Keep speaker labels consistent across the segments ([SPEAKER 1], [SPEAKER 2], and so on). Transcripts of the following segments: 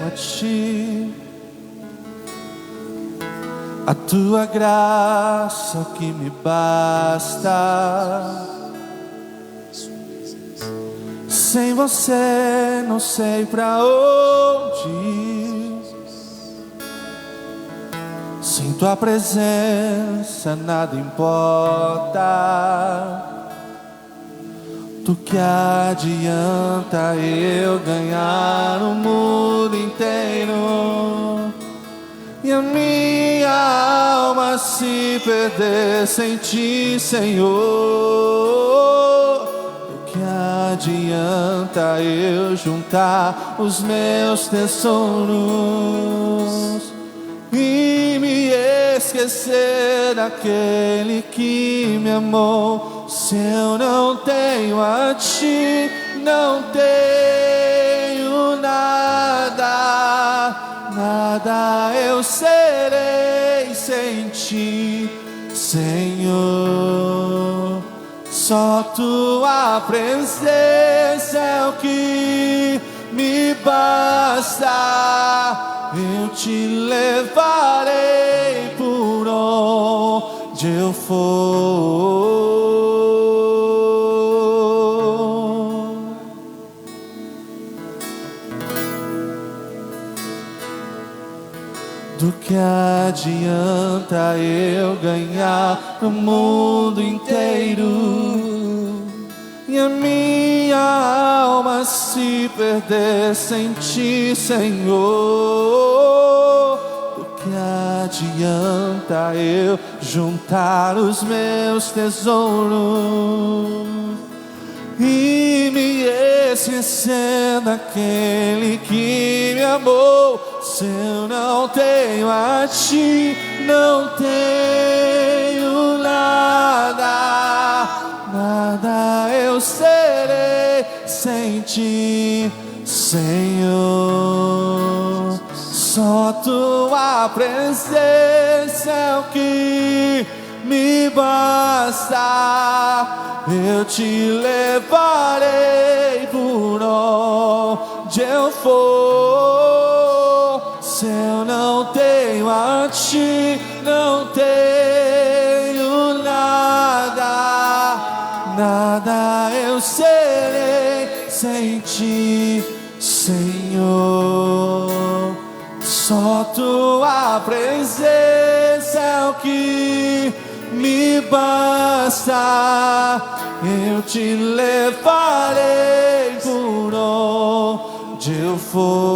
[SPEAKER 1] a ti, a tua graça que me basta. Sem você não sei pra onde ir. Sem tua presença nada importa. Do que adianta eu ganhar o mundo inteiro e a minha alma se perder sem ti, Senhor? Do que adianta eu juntar os meus tesouros e me esquecer daquele que me amou? Se eu não tenho a ti, não tenho nada, nada eu serei sem ti, Senhor. Só tua presença é o que me basta. Eu te levarei por onde eu for. Do que adianta eu ganhar o mundo inteiro e a minha alma se perder sem ti, Senhor? Do que adianta eu juntar os meus tesouros e me esquecer daquele que me amou? Se eu não tenho a ti, não tenho nada, nada eu serei sem ti, Senhor. Só tua presença é o que me basta. Eu te levarei por onde eu for. Se eu não tenho a ti, não tenho nada, nada eu serei sem ti, Senhor. Só tua presença é o que me basta. Eu te levarei por onde eu for.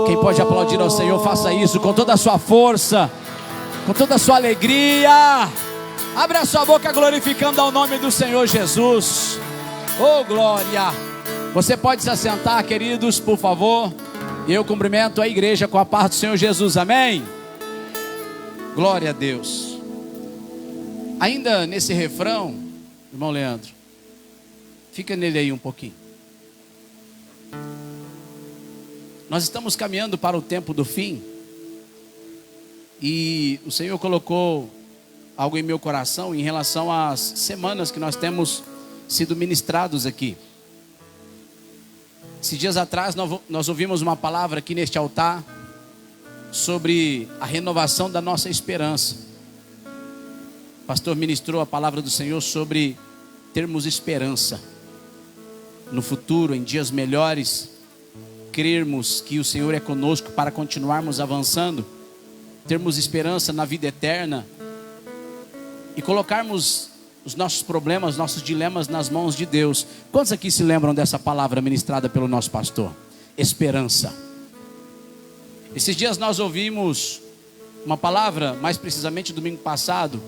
[SPEAKER 2] Quem pode aplaudir ao Senhor, faça isso com toda a sua força, com toda a sua alegria. Abra a sua boca glorificando ao nome do Senhor Jesus. Oh, glória! Você pode se assentar, queridos, por favor. E eu cumprimento a igreja com a paz do Senhor Jesus, amém? Glória a Deus. Ainda nesse refrão, irmão Leandro, fica nele aí um pouquinho. Nós estamos caminhando para o tempo do fim. E o Senhor colocou algo em meu coração em relação às semanas que nós temos sido ministrados aqui. Esses dias atrás nós ouvimos uma palavra aqui neste altar sobre a renovação da nossa esperança. O pastor ministrou a palavra do Senhor sobre termos esperança no futuro, em dias melhores, crermos que o Senhor é conosco para continuarmos avançando, termos esperança na vida eterna e colocarmos os nossos problemas, nossos dilemas nas mãos de Deus. Quantos aqui se lembram dessa palavra ministrada pelo nosso pastor? Esperança. Esses dias nós ouvimos uma palavra, mais precisamente domingo passado: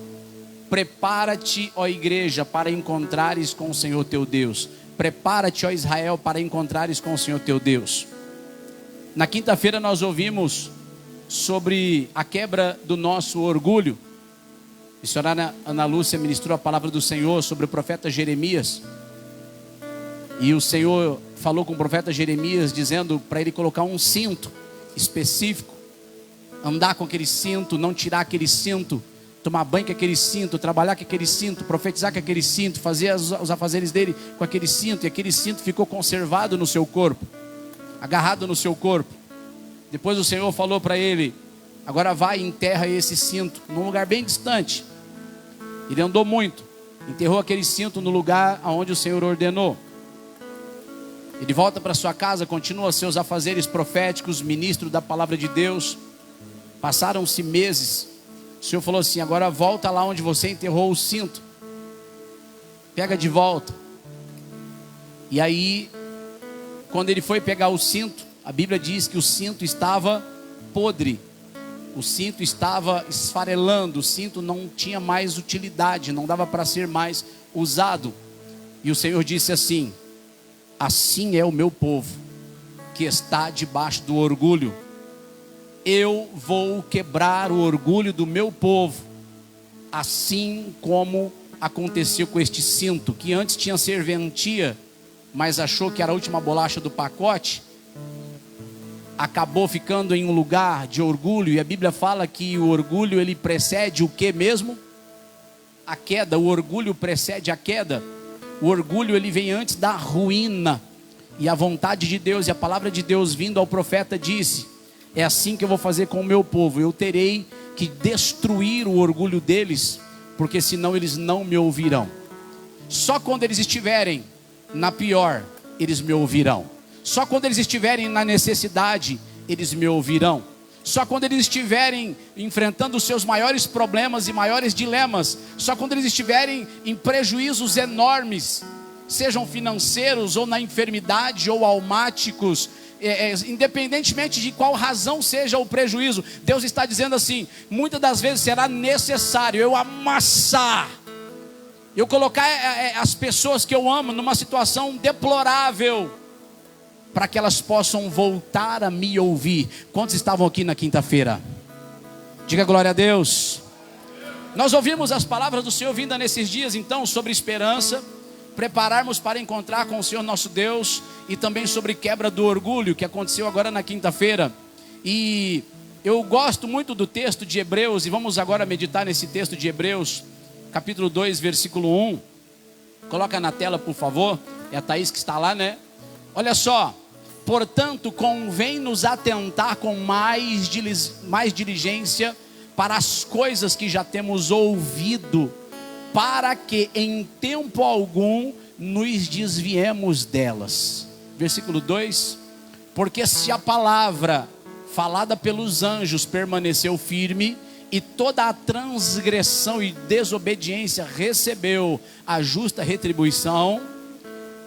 [SPEAKER 2] prepara-te, ó igreja, para encontrares com o Senhor teu Deus. Prepara-te, ó Israel, para encontrares com o Senhor teu Deus. Na quinta-feira nós ouvimos sobre a quebra do nosso orgulho. A missionária Ana Lúcia ministrou a palavra do Senhor sobre o profeta Jeremias. E o Senhor falou com o profeta Jeremias, dizendo para ele colocar um cinto específico, andar com aquele cinto, não tirar aquele cinto, tomar banho com aquele cinto, trabalhar com aquele cinto, profetizar com aquele cinto, fazer os afazeres dele com aquele cinto, e aquele cinto ficou conservado no seu corpo, agarrado no seu corpo. Depois o Senhor falou para ele: agora vai e enterra esse cinto num lugar bem distante. Ele andou muito, enterrou aquele cinto no lugar onde o Senhor ordenou. Ele volta para sua casa, continua seus afazeres proféticos, ministro da palavra de Deus. Passaram-se meses. O Senhor falou assim: agora volta lá onde você enterrou o cinto, pega de volta. E aí, quando ele foi pegar o cinto, a Bíblia diz que o cinto estava podre, o cinto estava esfarelando, o cinto não tinha mais utilidade, não dava para ser mais usado. E o Senhor disse assim: assim é o meu povo, que está debaixo do orgulho. Eu vou quebrar o orgulho do meu povo, assim como aconteceu com este cinto, que antes tinha serventia, mas achou que era a última bolacha do pacote, acabou ficando em um lugar de orgulho. E a Bíblia fala que o orgulho, ele precede o que mesmo? A queda. O orgulho precede a queda. O orgulho, ele vem antes da ruína. E a vontade de Deus e a palavra de Deus vindo ao profeta disse: é assim que eu vou fazer com o meu povo. Eu terei que destruir o orgulho deles, porque senão eles não me ouvirão. Só quando eles estiverem na pior, eles me ouvirão. Só quando eles estiverem na necessidade, eles me ouvirão. Só quando eles estiverem enfrentando os seus maiores problemas e maiores dilemas, só quando eles estiverem em prejuízos enormes, sejam financeiros ou na enfermidade ou almáticos, independentemente de qual razão seja o prejuízo, Deus está dizendo assim: muitas das vezes será necessário eu amassar, eu colocar as pessoas que eu amo numa situação deplorável, para que elas possam voltar a me ouvir. Quantos estavam aqui na quinta-feira? Diga glória a Deus. Nós ouvimos as palavras do Senhor vinda nesses dias então sobre esperança, prepararmos para encontrar com o Senhor nosso Deus, e também sobre quebra do orgulho, que aconteceu agora na quinta-feira. E eu gosto muito do texto de Hebreus, e vamos agora meditar nesse texto de Hebreus, capítulo 2, versículo 1. Coloca na tela, por favor. É a Thaís que está lá, né? Olha só: portanto, convém nos atentar com mais diligência para as coisas que já temos ouvido, para que em tempo algum nos desviemos delas. Versículo 2: porque se a palavra falada pelos anjos permaneceu firme, e toda a transgressão e desobediência recebeu a justa retribuição,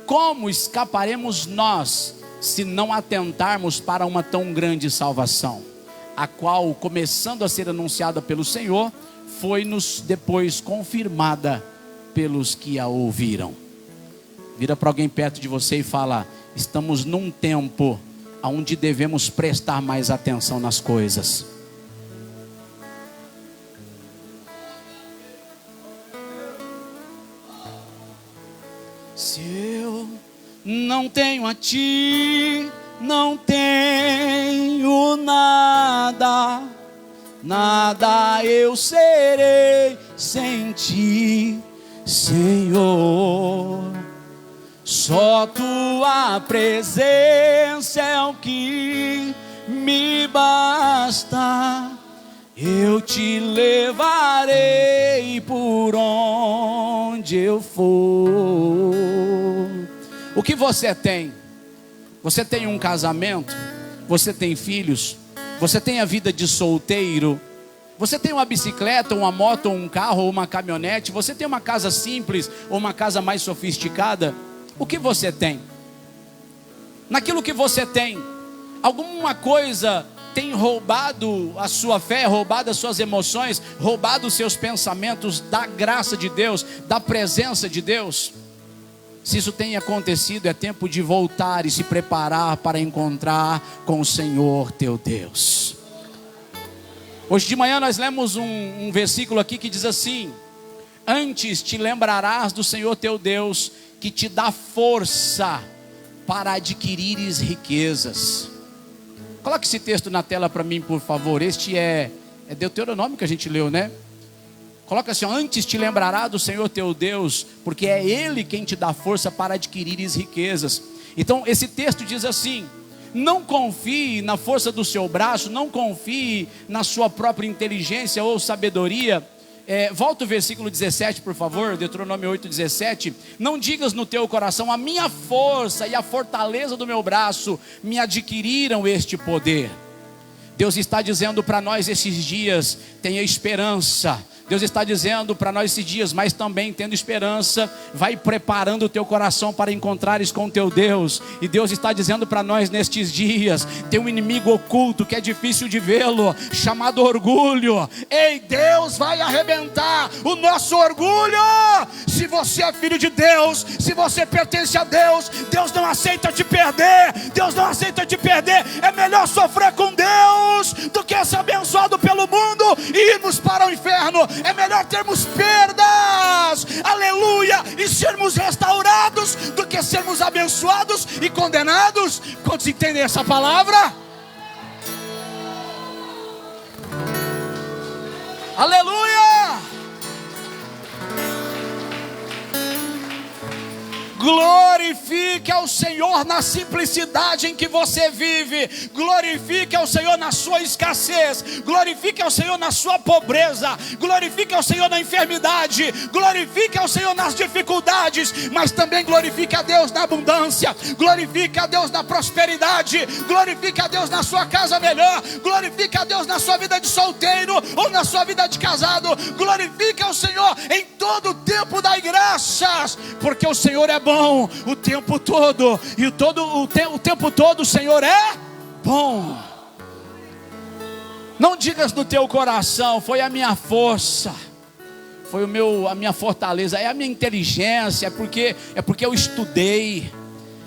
[SPEAKER 2] como escaparemos nós, se não atentarmos para uma tão grande salvação, a qual, começando a ser anunciada pelo Senhor, foi-nos depois confirmada pelos que a ouviram. Vira para alguém perto de você e fala: estamos num tempo onde devemos prestar mais atenção nas coisas. Se eu não tenho a ti, não tenho nada, nada eu serei sem ti, Senhor. Só tua presença é o que me basta. Eu te levarei por onde eu for. O que você tem? Você tem um casamento? Você tem filhos? Você tem a vida de solteiro? Você tem uma bicicleta, uma moto, um carro ou uma caminhonete? Você tem uma casa simples ou uma casa mais sofisticada? O que você tem? Naquilo que você tem, alguma coisa tem roubado a sua fé, roubado as suas emoções, roubado os seus pensamentos da graça de Deus, da presença de Deus? Se isso tem acontecido, é tempo de voltar e se preparar para encontrar com o Senhor teu Deus. Hoje de manhã nós lemos um versículo aqui que diz assim: antes te lembrarás do Senhor teu Deus, que te dá força para adquirires riquezas. Coloque esse texto na tela para mim, por favor. Este é Deuteronômio que a gente leu, né? Coloca assim: antes te lembrará do Senhor teu Deus, porque é Ele quem te dá força para adquirires riquezas. Então esse texto diz assim: não confie na força do seu braço, não confie na sua própria inteligência ou sabedoria. Volta o versículo 17, por favor, Deuteronômio 8:17. Não digas no teu coração: a minha força e a fortaleza do meu braço me adquiriram este poder. Deus está dizendo para nós esses dias: tenha esperança. Deus está dizendo para nós esses dias, mas também tendo esperança, vai preparando o teu coração para encontrares com o teu Deus. E Deus está dizendo para nós nestes dias: tem um inimigo oculto que é difícil de vê-lo, chamado orgulho. Ei, Deus vai arrebentar o nosso orgulho. Se você é filho de Deus, se você pertence a Deus, Deus não aceita te perder. Deus não aceita te perder. É melhor sofrer com Deus do que ser abençoado pelo mundo e irmos para o inferno. É melhor termos perdas, aleluia, e sermos restaurados, do que sermos abençoados e condenados. Quantos entendem essa palavra? Aleluia! Glorifique ao Senhor na simplicidade em que você vive. Glorifique ao Senhor na sua escassez. Glorifique ao Senhor na sua pobreza. Glorifique ao Senhor na enfermidade. Glorifique ao Senhor nas dificuldades. Mas também glorifique a Deus na abundância. Glorifique a Deus na prosperidade. Glorifique a Deus na sua casa melhor. Glorifique a Deus na sua vida de solteiro ou na sua vida de casado. Glorifique ao Senhor em todo o tempo, dai graças, porque o Senhor é bom o tempo todo, e o tempo todo o Senhor é bom. Não digas no teu coração: foi a minha força, foi a minha fortaleza, é a minha inteligência, é porque eu estudei.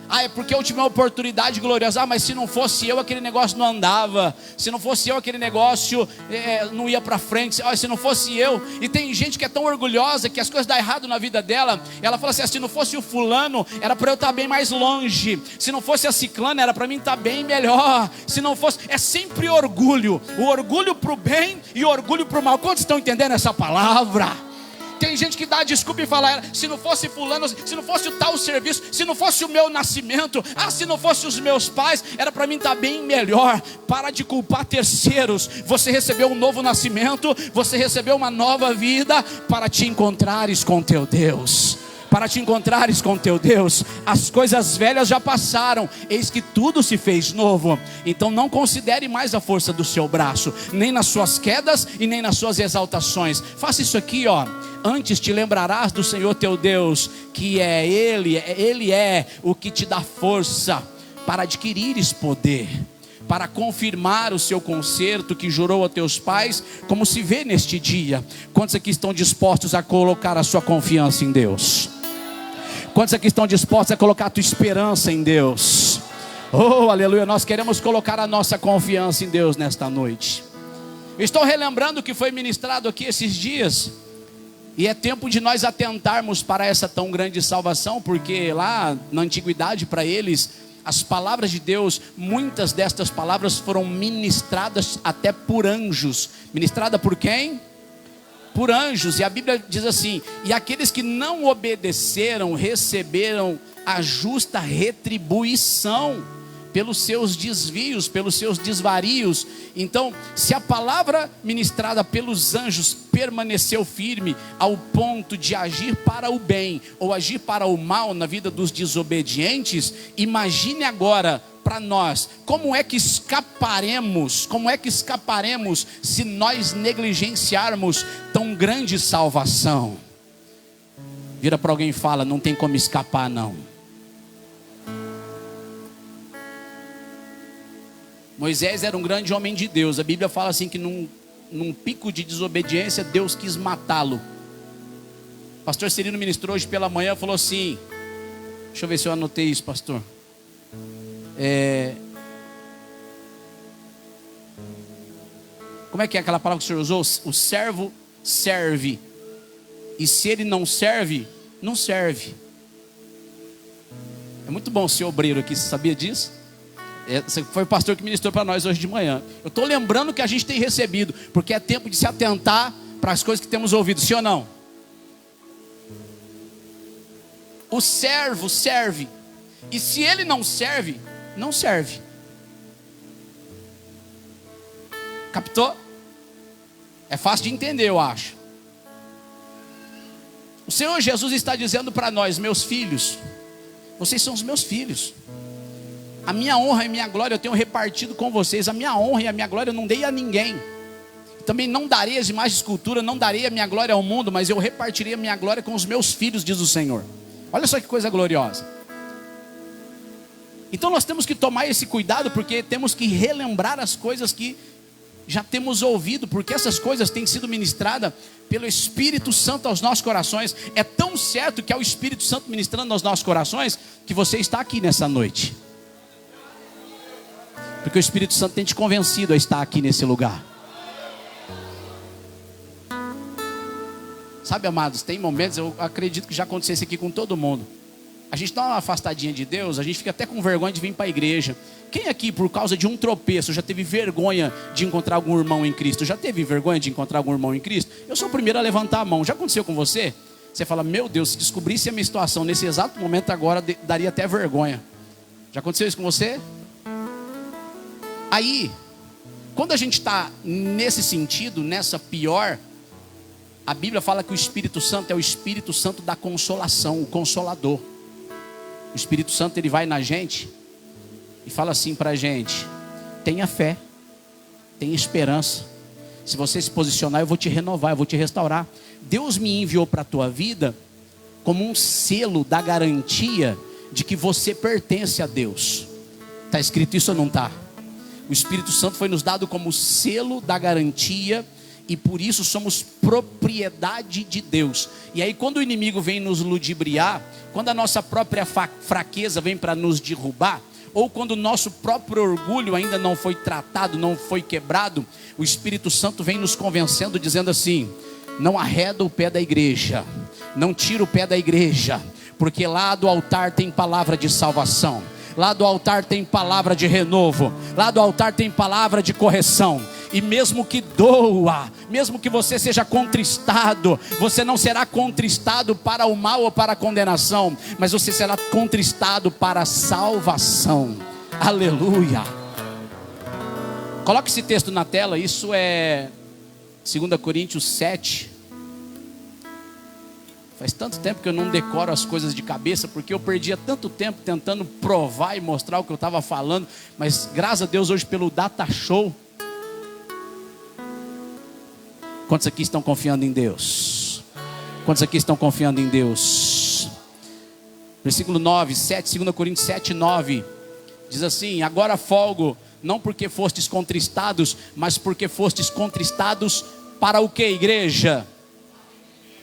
[SPEAKER 2] É porque eu tive uma oportunidade gloriosa. Mas se não fosse eu, aquele negócio não andava. Se não fosse eu, aquele negócio não ia para frente. Se não fosse eu. E tem gente que é tão orgulhosa que as coisas dão errado na vida dela. Ela fala assim: se não fosse o fulano, era para eu estar bem mais longe. Se não fosse a ciclana, era para mim estar bem melhor. Se não fosse, é sempre orgulho. O orgulho para o bem e o orgulho para o mal. Quantos estão entendendo essa palavra? Tem gente que dá desculpa e fala: se não fosse fulano, se não fosse o tal serviço, se não fosse o meu nascimento, se não fosse os meus pais, era para mim estar bem melhor. Para de culpar terceiros. Você recebeu um novo nascimento, você recebeu uma nova vida para te encontrares com teu Deus. Para te encontrares com teu Deus. As coisas velhas já passaram, eis que tudo se fez novo. Então não considere mais a força do seu braço, nem nas suas quedas e nem nas suas exaltações. Faça isso aqui, ó. Antes te lembrarás do Senhor teu Deus, que Ele é o que te dá força para adquirires poder, para confirmar o seu concerto que jurou a teus pais, como se vê neste dia. Quantos aqui estão dispostos a colocar a sua confiança em Deus? Quantos aqui estão dispostos a colocar a tua esperança em Deus? Oh, aleluia, nós queremos colocar a nossa confiança em Deus nesta noite. Estou relembrando o que foi ministrado aqui esses dias. E é tempo de nós atentarmos para essa tão grande salvação, porque lá na antiguidade, para eles, as palavras de Deus, muitas destas palavras foram ministradas até por anjos. Ministrada por quem? Por anjos. E a Bíblia diz assim: e aqueles que não obedeceram receberam a justa retribuição pelos seus desvios, pelos seus desvarios. Então, se a palavra ministrada pelos anjos permaneceu firme ao ponto de agir para o bem ou agir para o mal na vida dos desobedientes, imagine agora para nós, como é que escaparemos se nós negligenciarmos tão grande salvação? Vira para alguém e fala: não tem como escapar não. Moisés era um grande homem de Deus. A Bíblia fala assim que num pico de desobediência, Deus quis matá-lo. Pastor Cirino ministrou hoje pela manhã e falou assim, deixa eu ver se eu anotei isso, pastor. Como é que é aquela palavra que o senhor usou? O servo serve, e se ele não serve, não serve. É muito bom ser obreiro aqui, você sabia disso? Esse foi o pastor que ministrou para nós hoje de manhã. Eu estou lembrando que a gente tem recebido, porque é tempo de se atentar para as coisas que temos ouvido, sim ou não? O servo serve, e se ele não serve, não serve. Captou? É fácil de entender, eu acho. O Senhor Jesus está dizendo para nós: meus filhos, vocês são os meus filhos. A minha honra e minha glória eu tenho repartido com vocês. A minha honra e a minha glória eu não dei a ninguém. Também não darei as imagens de escultura, não darei a minha glória ao mundo, mas eu repartirei a minha glória com os meus filhos, diz o Senhor. Olha só que coisa gloriosa. Então nós temos que tomar esse cuidado, porque temos que relembrar as coisas que já temos ouvido, porque essas coisas têm sido ministradas pelo Espírito Santo aos nossos corações. É tão certo que é o Espírito Santo ministrando aos nossos corações, que você está aqui nessa noite, porque o Espírito Santo tem te convencido a estar aqui nesse lugar. Sabe, amados, tem momentos, eu acredito que já aconteceu isso aqui com todo mundo. A gente dá uma afastadinha de Deus, a gente fica até com vergonha de vir para a igreja. Quem aqui, por causa de um tropeço, já teve vergonha de encontrar algum irmão em Cristo? Já teve vergonha de encontrar algum irmão em Cristo? Eu sou o primeiro a levantar a mão. Já aconteceu com você? Você fala: meu Deus, se descobrisse a minha situação nesse exato momento agora, daria até vergonha. Já aconteceu isso com você? Aí, quando a gente está nesse sentido, nessa pior, a Bíblia fala que o Espírito Santo é o Espírito Santo da consolação, o Consolador. O Espírito Santo, ele vai na gente e fala assim para a gente: tenha fé, tenha esperança. Se você se posicionar, eu vou te renovar, eu vou te restaurar. Deus me enviou para a tua vida como um selo da garantia de que você pertence a Deus. Está escrito isso ou não está? O Espírito Santo foi nos dado como selo da garantia, e por isso somos propriedade de Deus. E aí, quando o inimigo vem nos ludibriar, quando a nossa própria fraqueza vem para nos derrubar, ou quando o nosso próprio orgulho ainda não foi tratado, não foi quebrado, o Espírito Santo vem nos convencendo, dizendo assim: não arreda o pé da igreja, não tira o pé da igreja, porque lá do altar tem palavra de salvação, lá do altar tem palavra de renovo, lá do altar tem palavra de correção. E mesmo que doa, mesmo que você seja contristado, você não será contristado para o mal ou para a condenação, mas você será contristado para a salvação. Aleluia. Coloque esse texto na tela. Isso é 2 Coríntios 7. Faz tanto tempo que eu não decoro as coisas de cabeça, porque eu perdia tanto tempo tentando provar e mostrar o que eu estava falando. Mas graças a Deus, hoje pelo Data Show. Quantos aqui estão confiando em Deus? Quantos aqui estão confiando em Deus? Versículo 9, 7, 2 Coríntios 7, 9. Diz assim: agora folgo, não porque fostes contristados, mas porque fostes contristados para o que, igreja?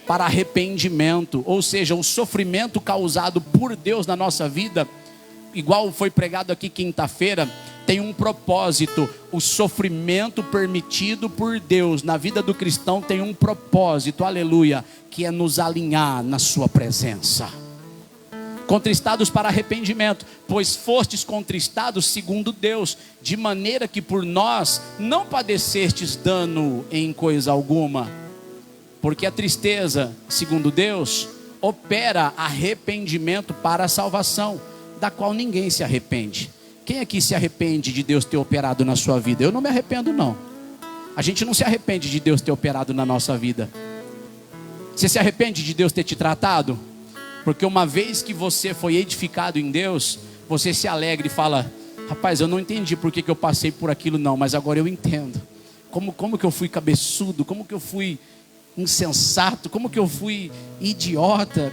[SPEAKER 2] Para arrependimento. Ou seja, o sofrimento causado por Deus na nossa vida, igual foi pregado aqui quinta-feira, tem um propósito. O sofrimento permitido por Deus na vida do cristão tem um propósito, aleluia, que é nos alinhar na sua presença. Contristados para arrependimento, pois fostes contristados segundo Deus, de maneira que por nós não padecestes dano em coisa alguma. Porque a tristeza, segundo Deus, opera arrependimento para a salvação, da qual ninguém se arrepende. Quem aqui se arrepende de Deus ter operado na sua vida? Eu não me arrependo, não. A gente não se arrepende de Deus ter operado na nossa vida. Você se arrepende de Deus ter te tratado? Porque uma vez que você foi edificado em Deus, você se alegra e fala: rapaz, eu não entendi por que eu passei por aquilo não, mas agora eu entendo. Como que eu fui cabeçudo, como que eu fui insensato, como que eu fui idiota,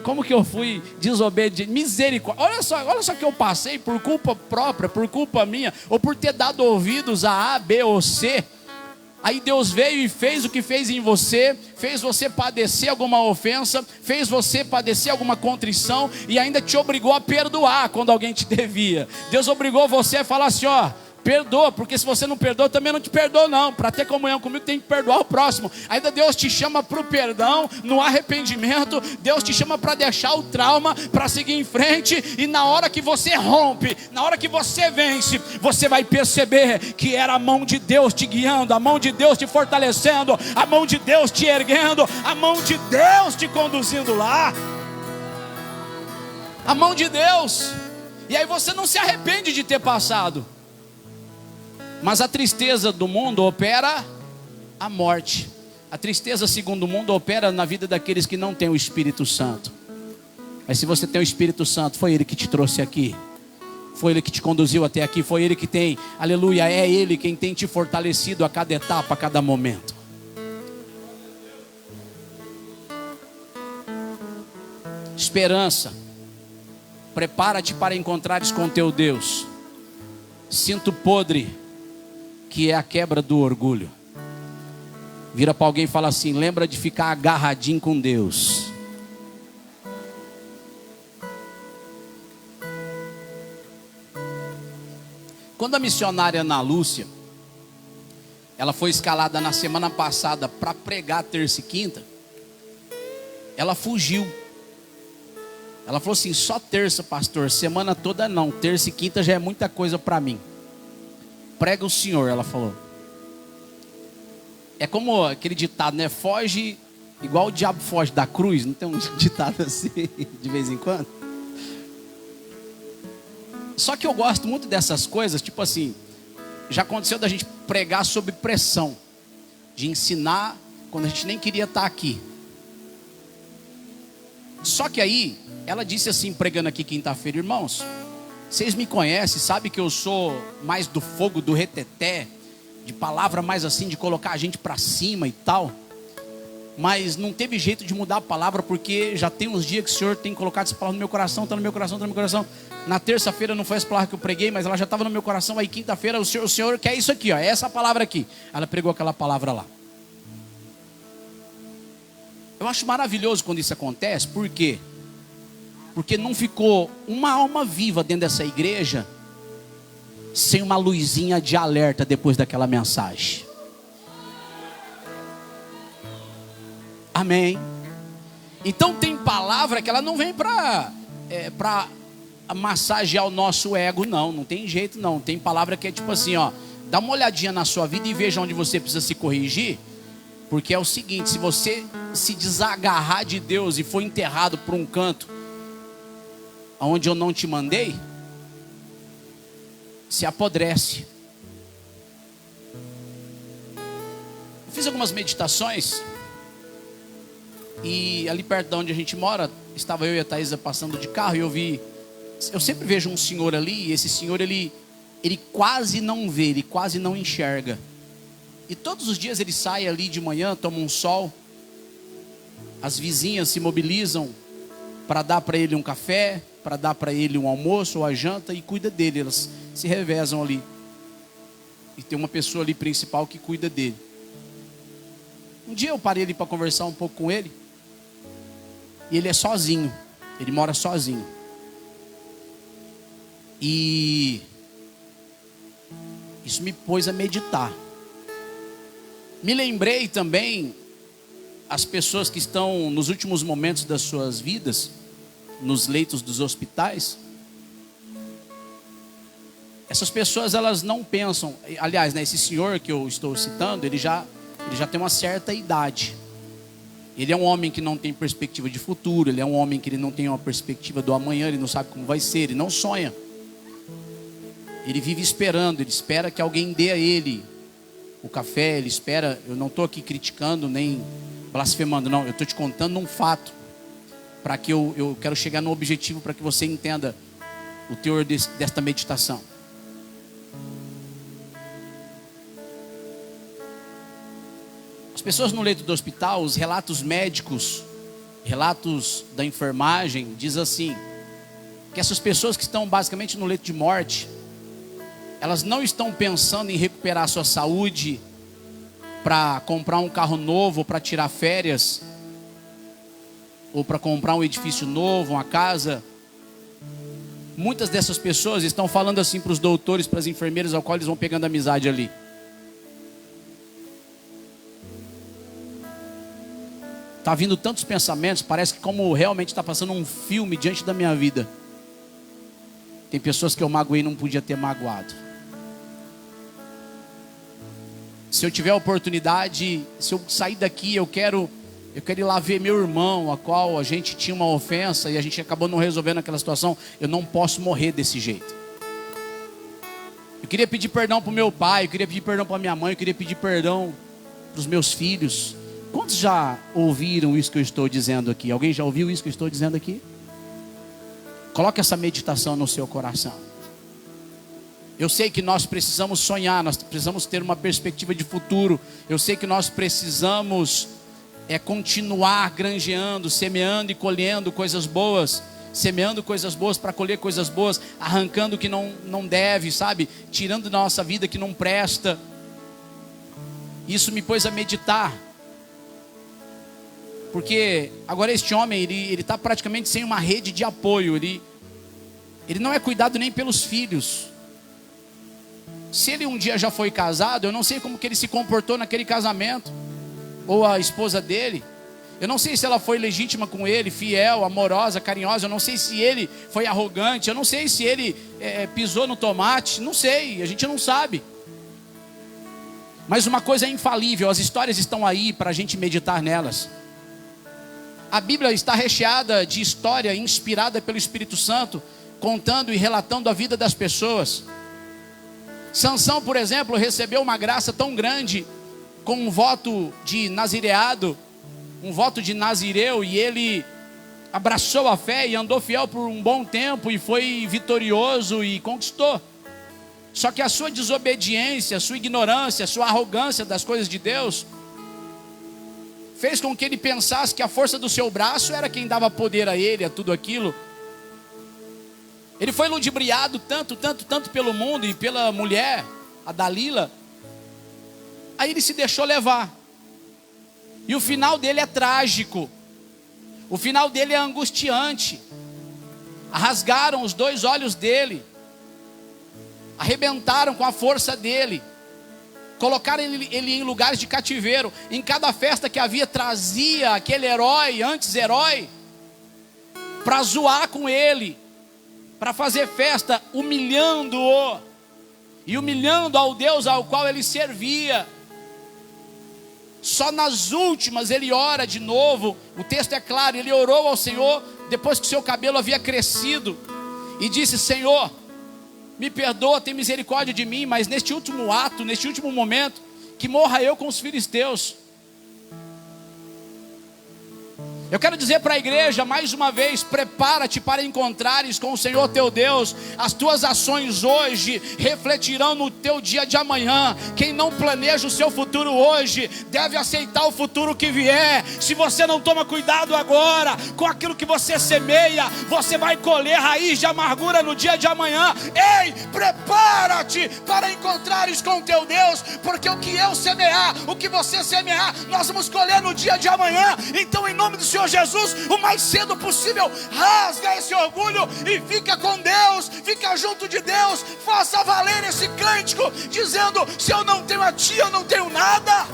[SPEAKER 2] como que eu fui desobediente, misericórdia. Olha só que eu passei por culpa própria, por culpa minha, ou por ter dado ouvidos a A, B ou C. Aí Deus veio e fez o que fez em você, fez você padecer alguma ofensa, fez você padecer alguma contrição, e ainda te obrigou a perdoar quando alguém te devia. Deus obrigou você a falar assim: ó, Perdoa, porque se você não perdoa, eu também não te perdoo não. Para ter comunhão comigo tem que perdoar o próximo. Ainda Deus te chama para o perdão, no arrependimento. Deus te chama para deixar o trauma, para seguir em frente. E na hora que você rompe, na hora que você vence, você vai perceber que era a mão de Deus te guiando, a mão de Deus te fortalecendo, a mão de Deus te erguendo, a mão de Deus te conduzindo lá. A mão de Deus. E aí você não se arrepende de ter passado. Mas a tristeza do mundo opera a morte. A tristeza, segundo o mundo, opera na vida daqueles que não têm o Espírito Santo. Mas se você tem o Espírito Santo, foi Ele que te trouxe aqui. Foi Ele que te conduziu até aqui. Foi Ele que tem, aleluia, é Ele quem tem te fortalecido a cada etapa, a cada momento. Esperança. Prepara-te para encontrares com teu Deus. Cinto podre, que é a quebra do orgulho. Vira para alguém e fala assim: lembra de ficar agarradinho com Deus. Quando a missionária Ana Lúcia, ela foi escalada na semana passada para pregar terça e quinta, ela fugiu. Ela falou assim: só terça, pastor, semana toda não, terça e quinta já é muita coisa para mim. Prega o Senhor, ela falou. É como aquele ditado, né? Foge, igual o diabo foge da cruz. Não tem um ditado assim, de vez em quando? Só que eu gosto muito dessas coisas, tipo assim, já aconteceu da gente pregar sob pressão, de ensinar quando a gente nem queria estar aqui. Só que aí, ela disse assim, pregando aqui quinta-feira: irmãos, vocês me conhecem, sabem que eu sou mais do fogo, do reteté, de palavra mais assim, de colocar a gente para cima e tal. Mas não teve jeito de mudar a palavra, porque já tem uns dias que o Senhor tem colocado essa palavra no meu coração, está no meu coração, está no meu coração. Na terça-feira não foi essa palavra que eu preguei, mas ela já estava no meu coração. Aí quinta-feira o Senhor quer isso aqui, ó, essa palavra aqui. Ela pregou aquela palavra lá. Eu acho maravilhoso quando isso acontece. Por quê? Porque não ficou uma alma viva dentro dessa igreja sem uma luzinha de alerta depois daquela mensagem. Amém. Então tem palavra que ela não vem para massagear o nosso ego, não tem jeito não. Tem palavra que é tipo assim, ó, dá uma olhadinha na sua vida e veja onde você precisa se corrigir. Porque é o seguinte: se você se desagarrar de Deus e for enterrado por um canto onde eu não te mandei, se apodrece. Eu fiz algumas meditações e ali perto de onde a gente mora, estava eu e a Thaisa passando de carro e eu sempre vejo um senhor ali, e esse senhor ele quase não vê, ele quase não enxerga. E todos os dias ele sai ali de manhã, toma um sol, as vizinhas se mobilizam para dar para ele um café, para dar para ele um almoço ou a janta, e cuida dele, elas se revezam ali. E tem uma pessoa ali principal que cuida dele. Um dia eu parei ali para conversar um pouco com ele, e ele é sozinho, ele mora sozinho. E isso me pôs a meditar. Me lembrei também as pessoas que estão nos últimos momentos das suas vidas, nos leitos dos hospitais. Essas pessoas, elas não pensam, aliás, né, esse senhor que eu estou citando, ele já tem uma certa idade. Ele é um homem que não tem perspectiva de futuro, ele é um homem que ele não tem uma perspectiva do amanhã, ele não sabe como vai ser, ele não sonha. Ele vive esperando, ele espera que alguém dê a ele o café, ele espera. Eu não estou aqui criticando nem blasfemando, não, eu estou te contando um fato, para que eu quero chegar no objetivo, para que você entenda o teor desta meditação. As pessoas no leito do hospital, os relatos médicos, relatos da enfermagem, diz assim, que essas pessoas que estão basicamente no leito de morte, elas não estão pensando em recuperar a sua saúde para comprar um carro novo, para tirar férias, ou para comprar um edifício novo, uma casa. Muitas dessas pessoas estão falando assim para os doutores, para as enfermeiras, ao qual eles vão pegando amizade ali. Está vindo tantos pensamentos, parece que como realmente está passando um filme diante da minha vida. Tem pessoas que eu magoei e não podia ter magoado. Se eu tiver a oportunidade, se eu sair daqui, eu quero ir lá ver meu irmão, a qual a gente tinha uma ofensa e a gente acabou não resolvendo aquela situação. Eu não posso morrer desse jeito. Eu queria pedir perdão para o meu pai, eu queria pedir perdão para minha mãe, eu queria pedir perdão para os meus filhos. Quantos já ouviram isso que eu estou dizendo aqui? Alguém já ouviu isso que eu estou dizendo aqui? Coloque essa meditação no seu coração. Eu sei que nós precisamos sonhar, nós precisamos ter uma perspectiva de futuro. Eu sei que nós precisamos continuar granjeando, semeando e colhendo coisas boas. Semeando coisas boas para colher coisas boas. Arrancando o que não deve, sabe? Tirando da nossa vida que não presta. Isso me pôs a meditar. Porque agora este homem, ele está praticamente sem uma rede de apoio. Ele não é cuidado nem pelos filhos. Se ele um dia já foi casado, eu não sei como que ele se comportou naquele casamento. Ou a esposa dele. Eu não sei se ela foi legítima com ele, fiel, amorosa, carinhosa. Eu não sei se ele foi arrogante. Eu não sei se ele pisou no tomate. Não sei, a gente não sabe. Mas uma coisa é infalível, as histórias estão aí para a gente meditar nelas. A Bíblia está recheada de história inspirada pelo Espírito Santo, contando e relatando a vida das pessoas. Sansão, por exemplo, recebeu uma graça tão grande com um voto de nazireado, um voto de nazireu, e ele abraçou a fé e andou fiel por um bom tempo e foi vitorioso e conquistou. Só que a sua desobediência, a sua ignorância, a sua arrogância das coisas de Deus fez com que ele pensasse que a força do seu braço era quem dava poder a ele, a tudo aquilo. Ele foi ludibriado tanto pelo mundo e pela mulher, a Dalila. Aí ele se deixou levar. E o final dele é trágico. O final dele é angustiante. Rasgaram os 2 olhos dele. Arrebentaram com a força dele. Colocaram ele em lugares de cativeiro. Em cada festa que havia, trazia aquele herói, antes herói, para zoar com ele, para fazer festa, humilhando-o e humilhando ao Deus ao qual ele servia. Só nas últimas ele ora de novo. O texto é claro, ele orou ao Senhor depois que seu cabelo havia crescido e disse: Senhor, me perdoa, tem misericórdia de mim, mas neste último ato, neste último momento, que morra eu com os filisteus. Eu quero dizer para a igreja mais uma vez: prepara-te para encontrares com o Senhor teu Deus. As tuas ações hoje refletirão no teu dia de amanhã. Quem não planeja o seu futuro hoje deve aceitar o futuro que vier. Se você não toma cuidado agora com aquilo que você semeia, você vai colher raiz de amargura no dia de amanhã. Ei, prepara-te para encontrares com o teu Deus, porque o que eu semear, o que você semear, nós vamos colher no dia de amanhã. Então, em nome do Senhor Jesus, o mais cedo possível, rasga esse orgulho e fica com Deus, fica junto de Deus, faça valer esse cântico, dizendo: se eu não tenho a ti, eu não tenho nada.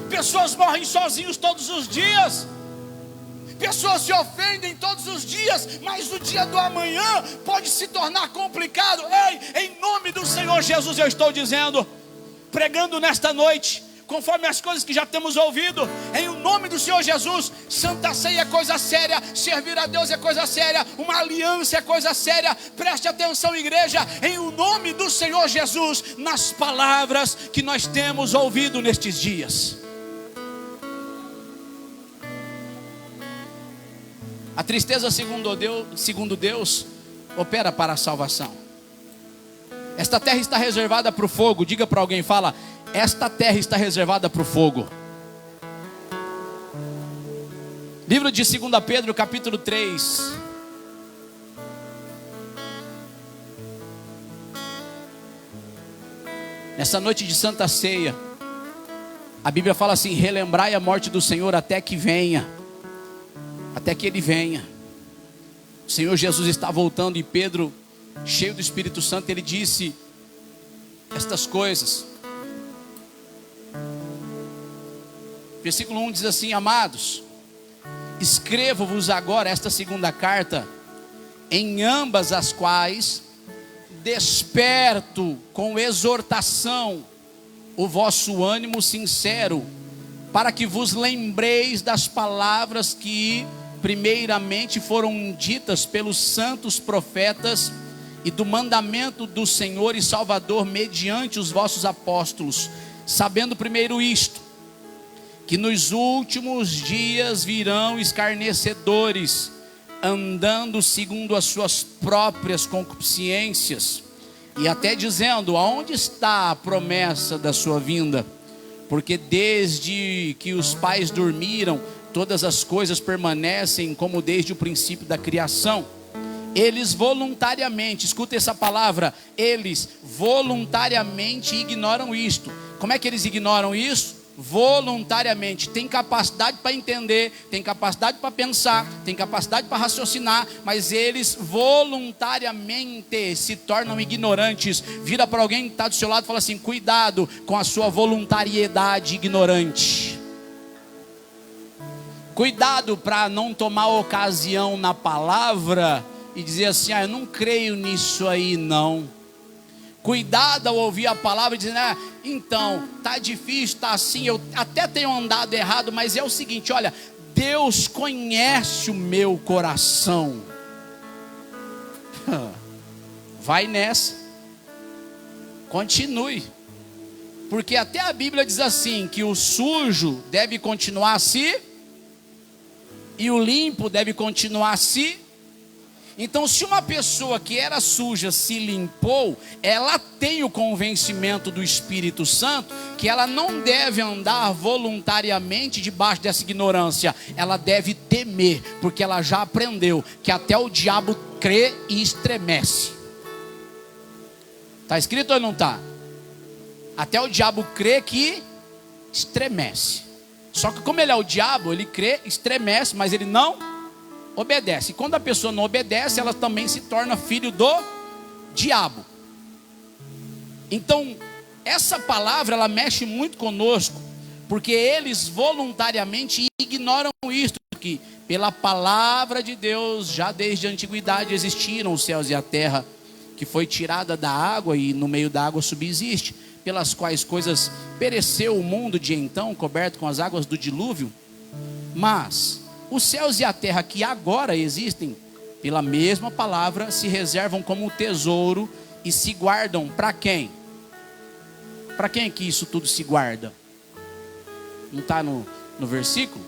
[SPEAKER 2] Pessoas morrem sozinhos todos os dias, pessoas se ofendem todos os dias, mas o dia do amanhã pode se tornar complicado. Ei, em nome do Senhor Jesus eu estou dizendo, pregando nesta noite, conforme as coisas que já temos ouvido, em o nome do Senhor Jesus, Santa Ceia é coisa séria, servir a Deus é coisa séria, uma aliança é coisa séria. Preste atenção, igreja, em o nome do Senhor Jesus, nas palavras que nós temos ouvido nestes dias. A tristeza, segundo Deus, opera para a salvação. Esta terra está reservada para o fogo. Diga para alguém, fala: esta terra está reservada para o fogo. Livro de 2 Pedro, capítulo 3. Nessa noite de Santa Ceia, a Bíblia fala assim: relembrai a morte do Senhor até que venha. Até que Ele venha. O Senhor Jesus está voltando e Pedro, cheio do Espírito Santo, ele disse estas coisas. Versículo 1 diz assim: amados, escrevo-vos agora esta segunda carta, em ambas as quais desperto com exortação o vosso ânimo sincero, para que vos lembreis das palavras que primeiramente foram ditas pelos santos profetas, e do mandamento do Senhor e Salvador mediante os vossos apóstolos, sabendo primeiro isto, que nos últimos dias virão escarnecedores, andando segundo as suas próprias concupiscências, e até dizendo: aonde está a promessa da sua vinda? Porque desde que os pais dormiram, todas as coisas permanecem como desde o princípio da criação. Eles voluntariamente, escuta essa palavra, eles voluntariamente ignoram isto. Como é que eles ignoram isso? Voluntariamente. Tem capacidade para entender, tem capacidade para pensar, tem capacidade para raciocinar, mas eles voluntariamente se tornam ignorantes. Vira para alguém que está do seu lado e fala assim: cuidado com a sua voluntariedade ignorante. Cuidado para não tomar ocasião na palavra e dizer assim: eu não creio nisso aí não. Cuidado ao ouvir a palavra e dizer: então, tá difícil, tá assim, eu até tenho andado errado, mas é o seguinte, olha, Deus conhece o meu coração. Vai nessa, continue, porque até a Bíblia diz assim, que o sujo deve continuar assim, e o limpo deve continuar assim. Então, se uma pessoa que era suja se limpou, ela tem o convencimento do Espírito Santo que ela não deve andar voluntariamente debaixo dessa ignorância. Ela deve temer, porque ela já aprendeu que até o diabo crê e estremece. Está escrito ou não está? Até o diabo crê que estremece. Só que como ele é o diabo, ele crê, estremece, mas ele não obedece. E quando a pessoa não obedece, ela também se torna filho do diabo. Então, essa palavra, ela mexe muito conosco, porque eles voluntariamente ignoram isto, que pela palavra de Deus, já desde a antiguidade existiram os céus e a terra, que foi tirada da água e no meio da água subsiste, pelas quais coisas pereceu o mundo de então, coberto com as águas do dilúvio. Mas os céus e a terra que agora existem, pela mesma palavra, se reservam como tesouro e se guardam para quem? Para quem é que isso tudo se guarda? Não está no versículo?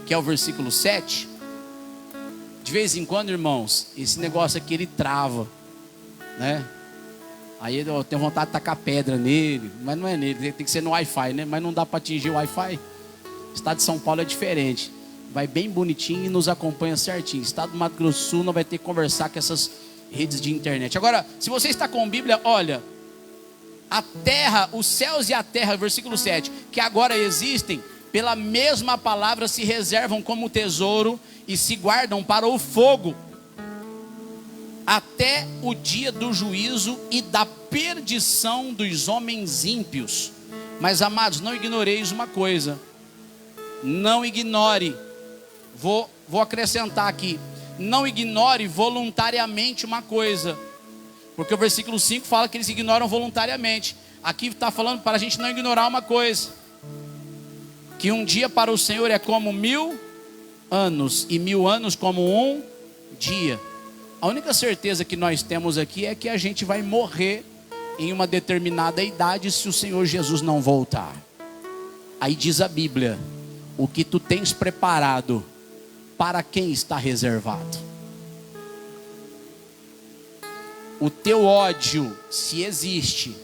[SPEAKER 2] Que é o versículo 7. De vez em quando, irmãos, esse negócio aqui ele trava, né? Aí eu tenho vontade de tacar pedra nele, mas não é nele, tem que ser no Wi-Fi, né? Mas não dá para atingir o Wi-Fi. Estado de São Paulo é diferente, vai bem bonitinho e nos acompanha certinho. Estado do Mato Grosso do Sul não vai ter que conversar com essas redes de internet. Agora, se você está com a Bíblia, olha, a terra, os céus e a terra, versículo 7, que agora existem, pela mesma palavra se reservam como tesouro e se guardam para o fogo, até o dia do juízo e da perdição dos homens ímpios. Mas, amados, não ignoreis uma coisa. Não ignore, vou acrescentar aqui, não ignore voluntariamente uma coisa, porque o versículo 5 fala que eles ignoram voluntariamente. Aqui está falando para a gente não ignorar uma coisa, que um dia para o Senhor é como 1000 anos, e 1000 anos como um dia. A única certeza que nós temos aqui é que a gente vai morrer em uma determinada idade se o Senhor Jesus não voltar. Aí diz a Bíblia: o que tu tens preparado, para quem está reservado? O teu ódio, se existe,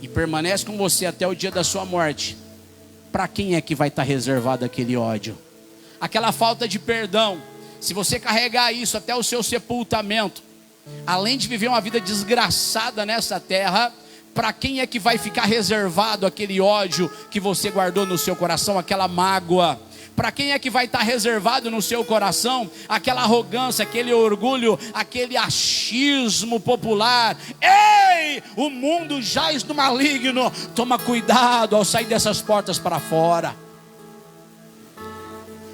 [SPEAKER 2] e permanece com você até o dia da sua morte, para quem é que vai estar reservado aquele ódio? Aquela falta de perdão, se você carregar isso até o seu sepultamento, além de viver uma vida desgraçada nessa terra, para quem é que vai ficar reservado aquele ódio que você guardou no seu coração, aquela mágoa? Para quem é que vai estar reservado no seu coração aquela arrogância, aquele orgulho, aquele achismo popular? Ei, o mundo jaz no maligno. Toma cuidado ao sair dessas portas para fora.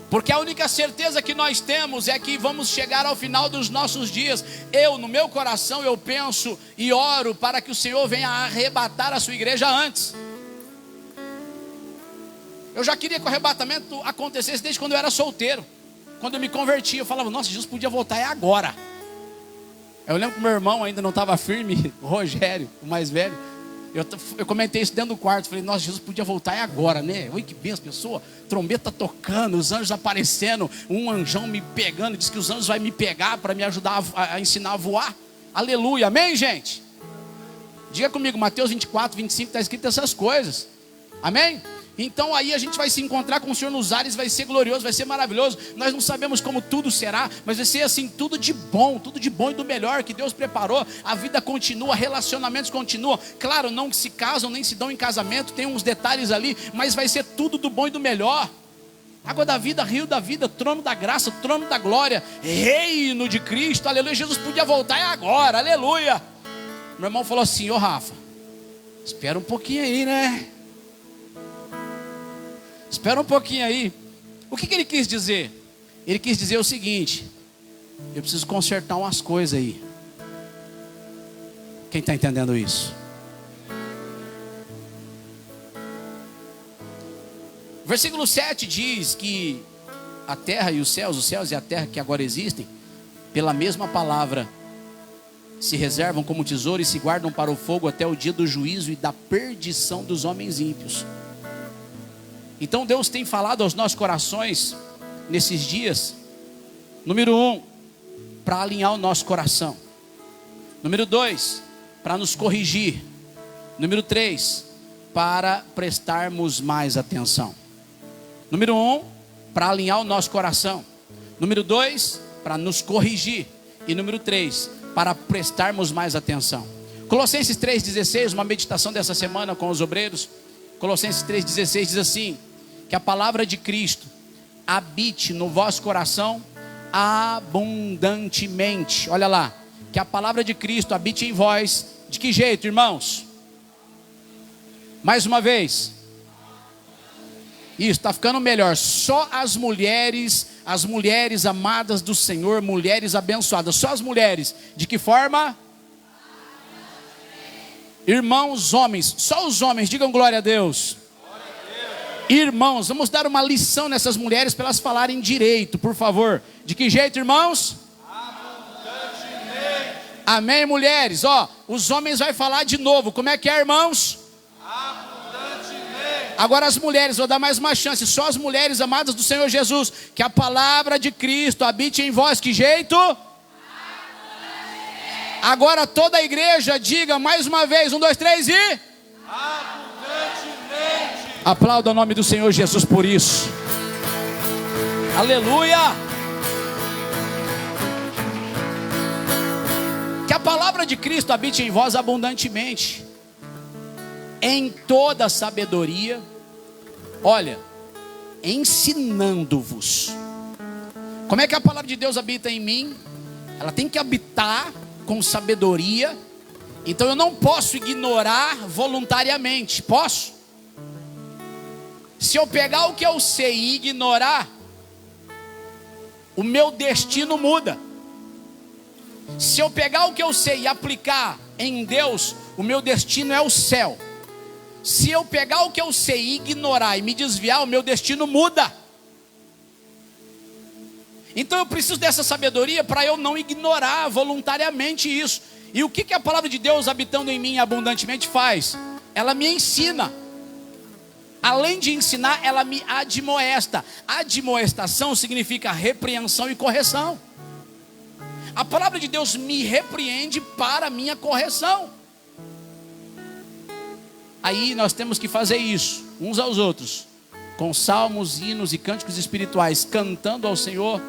[SPEAKER 2] Porque a única certeza que nós temos é que vamos chegar ao final dos nossos dias. No meu coração, eu penso e oro para que o Senhor venha arrebatar a sua igreja antes. Eu já queria que o arrebatamento acontecesse desde quando eu era solteiro. Quando eu me converti, eu falava, nossa, Jesus podia voltar, é agora. Eu lembro que meu irmão ainda não estava firme, o Rogério, o mais velho. Eu comentei isso dentro do quarto, falei, nossa, Jesus podia voltar, é agora, né? Oi, que benção, pessoa, trombeta tocando, os anjos aparecendo, um anjão me pegando, diz que os anjos vão me pegar para me ajudar a ensinar a voar. Aleluia, amém, gente? Diga comigo, Mateus 24, 25, está escrito essas coisas, amém? Então aí a gente vai se encontrar com o Senhor nos ares, vai ser glorioso, vai ser maravilhoso. Nós não sabemos como tudo será, mas vai ser assim, tudo de bom e do melhor que Deus preparou. A vida continua, relacionamentos continuam. Claro, não se casam, nem se dão em casamento, tem uns detalhes ali, mas vai ser tudo do bom e do melhor. Água da vida, rio da vida, trono da graça, trono da glória, reino de Cristo, aleluia. Jesus podia voltar, é agora, aleluia. Meu irmão falou assim, ô Rafa, espera um pouquinho aí, né? Espera um pouquinho aí. O que ele quis dizer? Ele quis dizer o seguinte: eu preciso consertar umas coisas aí. Quem está entendendo isso? Versículo 7 diz que a terra e os céus e a terra que agora existem, pela mesma palavra, se reservam como tesouro e se guardam para o fogo até o dia do juízo e da perdição dos homens ímpios. Então Deus tem falado aos nossos corações nesses dias. Número 1, para alinhar o nosso coração. Número 2, para nos corrigir. Número 3, para prestarmos mais atenção. Número 1, para alinhar o nosso coração. Número 2, para nos corrigir. E número 3, para prestarmos mais atenção. Colossenses 3,16, uma meditação dessa semana com os obreiros. Colossenses 3,16 diz assim: que a palavra de Cristo habite no vosso coração abundantemente. Olha lá, que a palavra de Cristo habite em vós. De que jeito, irmãos? Mais uma vez. Isso, está ficando melhor. Só as mulheres amadas do Senhor, mulheres abençoadas. Só as mulheres. De que forma? Irmãos, homens. Só os homens, digam glória a Deus. Irmãos, vamos dar uma lição nessas mulheres para elas falarem direito, por favor. De que jeito, irmãos? Abundantemente. Amém, mulheres? Os homens vão falar de novo. Como é que é, irmãos? Abundantemente. Agora as mulheres, vou dar mais uma chance. Só as mulheres amadas do Senhor Jesus. Que a palavra de Cristo habite em vós. Que jeito? Agora toda a igreja diga mais uma vez. 1, 2, 3 e... abundantemente. Aplauda o nome do Senhor Jesus por isso. Aleluia. Que a palavra de Cristo habite em vós abundantemente, em toda sabedoria. Olha, ensinando-vos. Como é que a palavra de Deus habita em mim? Ela tem que habitar com sabedoria. Então eu não posso ignorar voluntariamente. Posso? Se eu pegar o que eu sei e ignorar, o meu destino muda. Se eu pegar o que eu sei e aplicar em Deus, o meu destino é o céu. Se eu pegar o que eu sei e ignorar e me desviar, o meu destino muda. Então eu preciso dessa sabedoria para eu não ignorar voluntariamente isso. E o que a palavra de Deus habitando em mim abundantemente faz? Ela me ensina. Além de ensinar, ela me admoesta. Admoestação significa repreensão e correção. A palavra de Deus me repreende para a minha correção. Aí nós temos que fazer isso, uns aos outros, com salmos, hinos e cânticos espirituais, cantando ao Senhor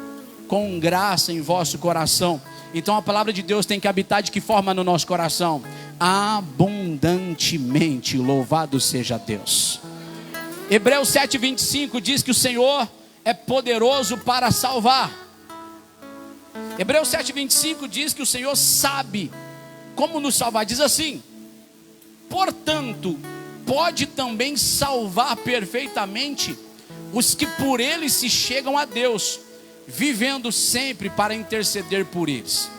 [SPEAKER 2] com graça em vosso coração. Então a palavra de Deus tem que habitar de que forma no nosso coração? Abundantemente, louvado seja Deus. Hebreus 7,25 diz que o Senhor é poderoso para salvar. Hebreus 7:25 diz que o Senhor sabe como nos salvar. Diz assim: portanto, pode também salvar perfeitamente os que por ele se chegam a Deus, vivendo sempre para interceder por eles.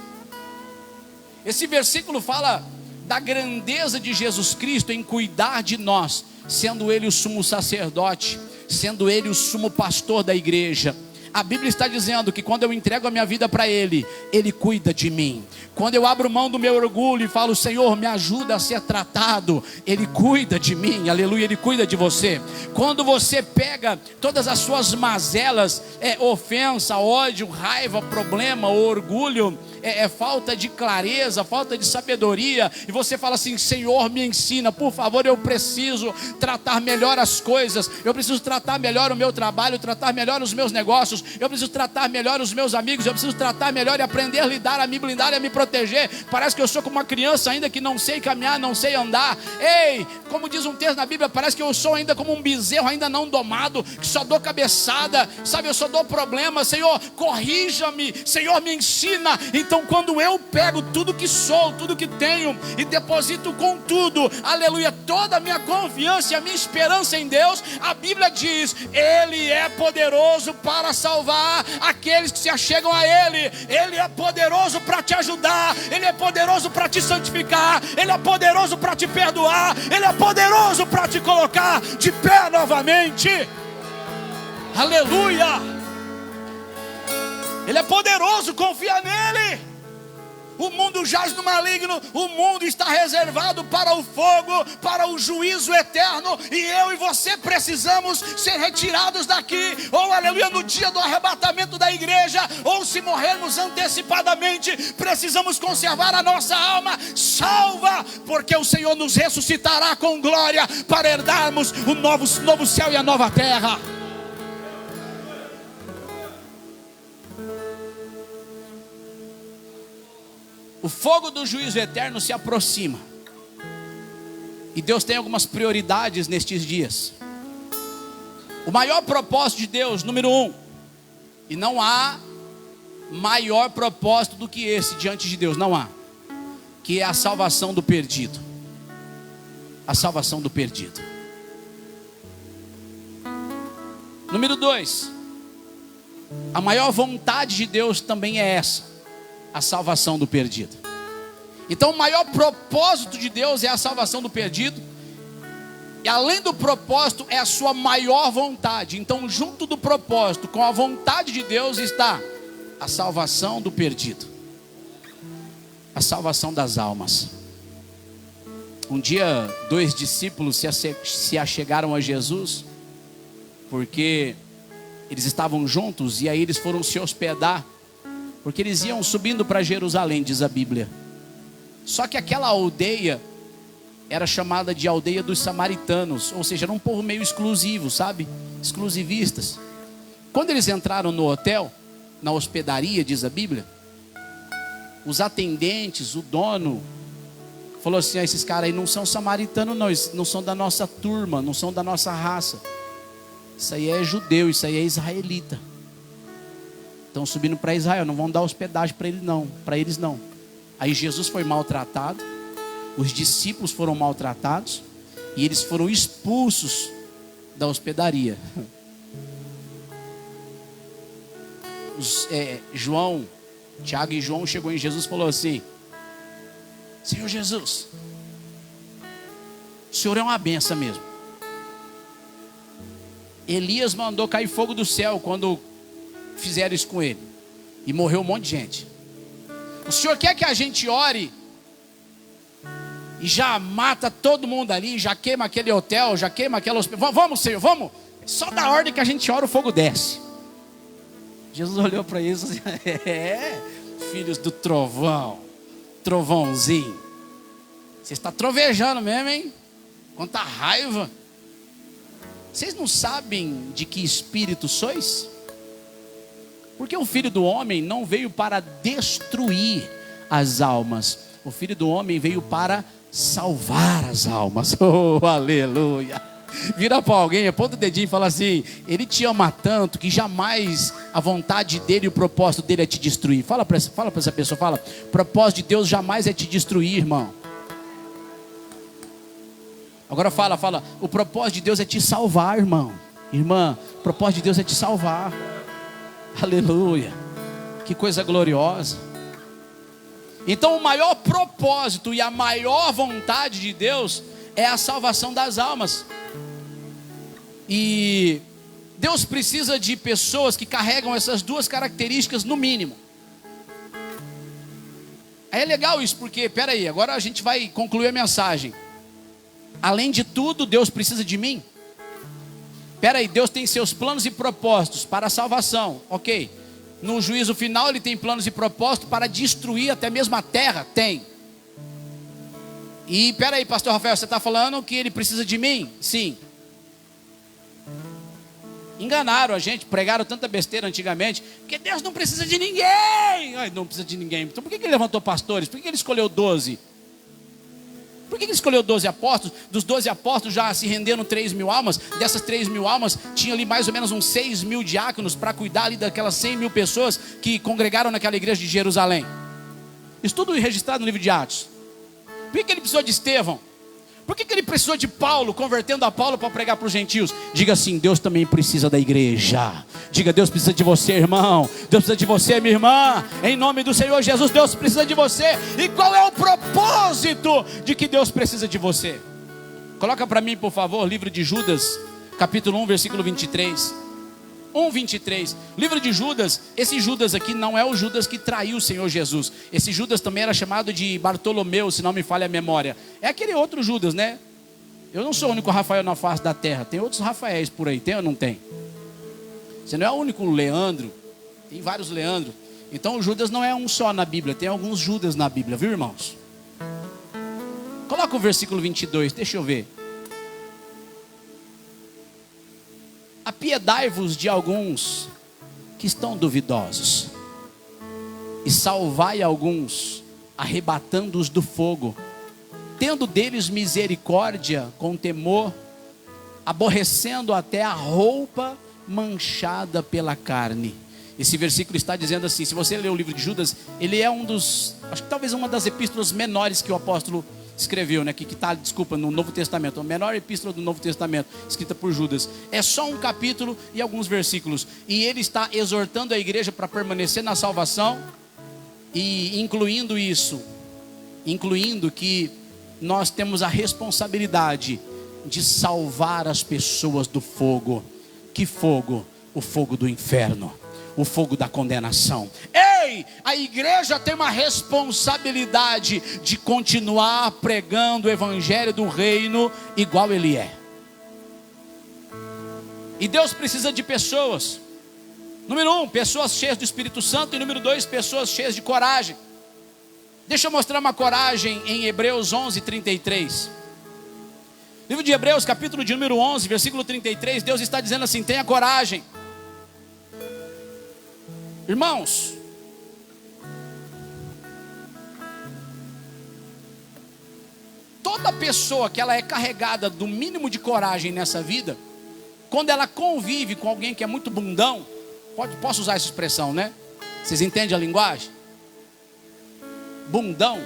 [SPEAKER 2] Esse versículo fala da grandeza de Jesus Cristo em cuidar de nós, sendo ele o sumo sacerdote, sendo ele o sumo pastor da igreja. A Bíblia está dizendo que quando eu entrego a minha vida para Ele, Ele cuida de mim. Quando eu abro mão do meu orgulho e falo: Senhor, me ajuda a ser tratado, Ele cuida de mim, aleluia, Ele cuida de você. Quando você pega todas as suas mazelas, ofensa, ódio, raiva, problema, orgulho, falta de clareza, falta de sabedoria, e você fala assim: Senhor, me ensina, por favor, eu preciso tratar melhor as coisas, eu preciso tratar melhor o meu trabalho, tratar melhor os meus negócios, eu preciso tratar melhor os meus amigos, eu preciso tratar melhor e aprender a lidar, a me blindar e a me proteger. Parece que eu sou como uma criança ainda que não sei caminhar, não sei andar. Ei, como diz um texto na Bíblia, parece que eu sou ainda como um bezerro ainda não domado, que só dou cabeçada, sabe, eu só dou problema. Senhor, corrija-me, Senhor, me ensina. Então quando eu pego tudo que sou, tudo que tenho e deposito com tudo, aleluia, toda a minha confiança e a minha esperança em Deus, a Bíblia diz: Ele é poderoso para salvar aqueles que se achegam a Ele. Ele é poderoso para te ajudar, Ele é poderoso para te santificar, Ele é poderoso para te perdoar, Ele é poderoso para te colocar de pé novamente. Aleluia! Ele é poderoso, confia nele. O mundo jaz no maligno, o mundo está reservado para o fogo, para o juízo eterno, e eu e você precisamos ser retirados daqui, ou aleluia, no dia do arrebatamento da igreja, ou se morrermos antecipadamente, precisamos conservar a nossa alma salva, porque o Senhor nos ressuscitará com glória, para herdarmos o novo céu e a nova terra. O fogo do juízo eterno se aproxima. E Deus tem algumas prioridades nestes dias. O maior propósito de Deus, número 1, e não há maior propósito do que esse diante de Deus, não há, que é a salvação do perdido. A salvação do perdido. Número 2, a maior vontade de Deus também é essa: a salvação do perdido. Então o maior propósito de Deus é a salvação do perdido, e além do propósito é a sua maior vontade. Então junto do propósito com a vontade de Deus está a salvação do perdido, a salvação das almas. Um dia 2 discípulos se achegaram a Jesus, porque eles estavam juntos, e aí eles foram se hospedar, porque eles iam subindo para Jerusalém, diz a Bíblia. Só que aquela aldeia era chamada de aldeia dos samaritanos, ou seja, era um povo meio exclusivo, sabe? Exclusivistas. Quando eles entraram no hotel, na hospedaria, diz a Bíblia, os atendentes, o dono, falou assim: esses caras aí não são samaritanos não, eles não são da nossa turma, não são da nossa raça. Isso aí é judeu, isso aí é israelita. Estão subindo para Israel, não vão dar hospedagem para eles não. Aí Jesus foi maltratado, os discípulos foram maltratados, e eles foram expulsos da hospedaria. Tiago e João chegou em Jesus e falou assim: Senhor Jesus, o Senhor é uma benção mesmo. Elias mandou cair fogo do céu quando fizeram isso com ele, e morreu um monte de gente. O Senhor quer que a gente ore e já mata todo mundo ali, já queima aquele hotel, já queima aquela hospedagem? Vamos, Senhor, vamos. Só da ordem que a gente ora, o fogo desce. Jesus olhou para eles e disse: filhos do trovão, trovãozinho, você está trovejando mesmo, hein? Quanta raiva. Vocês não sabem de que espírito sois? Porque o Filho do Homem não veio para destruir as almas, o Filho do Homem veio para salvar as almas. Oh, aleluia! Vira para alguém, aponta o dedinho e fala assim: Ele te ama tanto que jamais a vontade dele e o propósito dele é te destruir. Fala para essa pessoa, fala: o propósito de Deus jamais é te destruir, irmão. Agora fala: o propósito de Deus é te salvar, irmão. Irmã, o propósito de Deus é te salvar. Aleluia. Que coisa gloriosa. Então o maior propósito e a maior vontade de Deus é a salvação das almas. E Deus precisa de pessoas que carregam essas duas características no mínimo. É legal isso, porque, peraí, agora a gente vai concluir a mensagem. Além de tudo, Deus precisa de mim? Peraí, Deus tem seus planos e propósitos para a salvação, ok. No juízo final Ele tem planos e propósitos para destruir até mesmo a terra? Tem. E peraí, pastor Rafael, você está falando que Ele precisa de mim? Sim. Enganaram a gente, pregaram tanta besteira antigamente, porque Deus não precisa de ninguém. Ai, não precisa de ninguém. Então por que Ele levantou pastores? Por que Ele escolheu 12? Por que Ele escolheu 12 apóstolos? Dos 12 apóstolos já se renderam 3.000 almas. Dessas 3.000 almas, tinha ali mais ou menos uns 6.000 diáconos para cuidar ali daquelas 100.000 pessoas que congregaram naquela igreja de Jerusalém. Isso tudo registrado no livro de Atos. Por que Ele precisou de Estevão? Por que Ele precisou de Paulo, convertendo a Paulo para pregar para os gentios? Diga assim: Deus também precisa da igreja. Diga: Deus precisa de você, irmão. Deus precisa de você, minha irmã. Em nome do Senhor Jesus, Deus precisa de você. E qual é o propósito de que Deus precisa de você? Coloca para mim, por favor, livro de Judas, capítulo 1, versículo 23. 1:23. Livro de Judas. Esse Judas aqui não é o Judas que traiu o Senhor Jesus. Esse Judas também era chamado de Bartolomeu, se não me falha a memória. É aquele outro Judas, né? Eu não sou o único Rafael na face da terra. Tem outros Rafaéis por aí, tem ou não tem? Você não é o único Leandro. Tem vários Leandros. Então o Judas não é um só na Bíblia. Tem alguns Judas na Bíblia, viu, irmãos? Coloca o versículo 22, deixa eu ver. Apiedai-vos de alguns que estão duvidosos, e salvai alguns, arrebatando-os do fogo, tendo deles misericórdia com temor, aborrecendo até a roupa manchada pela carne. Esse versículo está dizendo assim, se você ler o livro de Judas, ele é um dos, acho que talvez uma das epístolas menores que o apóstolo escreveu, né? Que está, desculpa, no Novo Testamento, a menor epístola do Novo Testamento, escrita por Judas. É só um capítulo e alguns versículos. E ele está exortando a igreja para permanecer na salvação, e incluindo que nós temos a responsabilidade de salvar as pessoas do fogo. Que fogo? O fogo do inferno, o fogo da condenação. Ei, a igreja tem uma responsabilidade de continuar pregando o evangelho do reino igual ele é. E Deus precisa de pessoas. Número 1, pessoas cheias do Espírito Santo. E número 2, pessoas cheias de coragem. Deixa eu mostrar uma coragem em Hebreus 11:33. Livro de Hebreus, capítulo de número 11, versículo 33. Deus está dizendo assim: tenha coragem. Irmãos, toda pessoa que ela é carregada do mínimo de coragem nessa vida, quando ela convive com alguém que é muito bundão, posso usar essa expressão, né? Vocês entendem a linguagem? Bundão,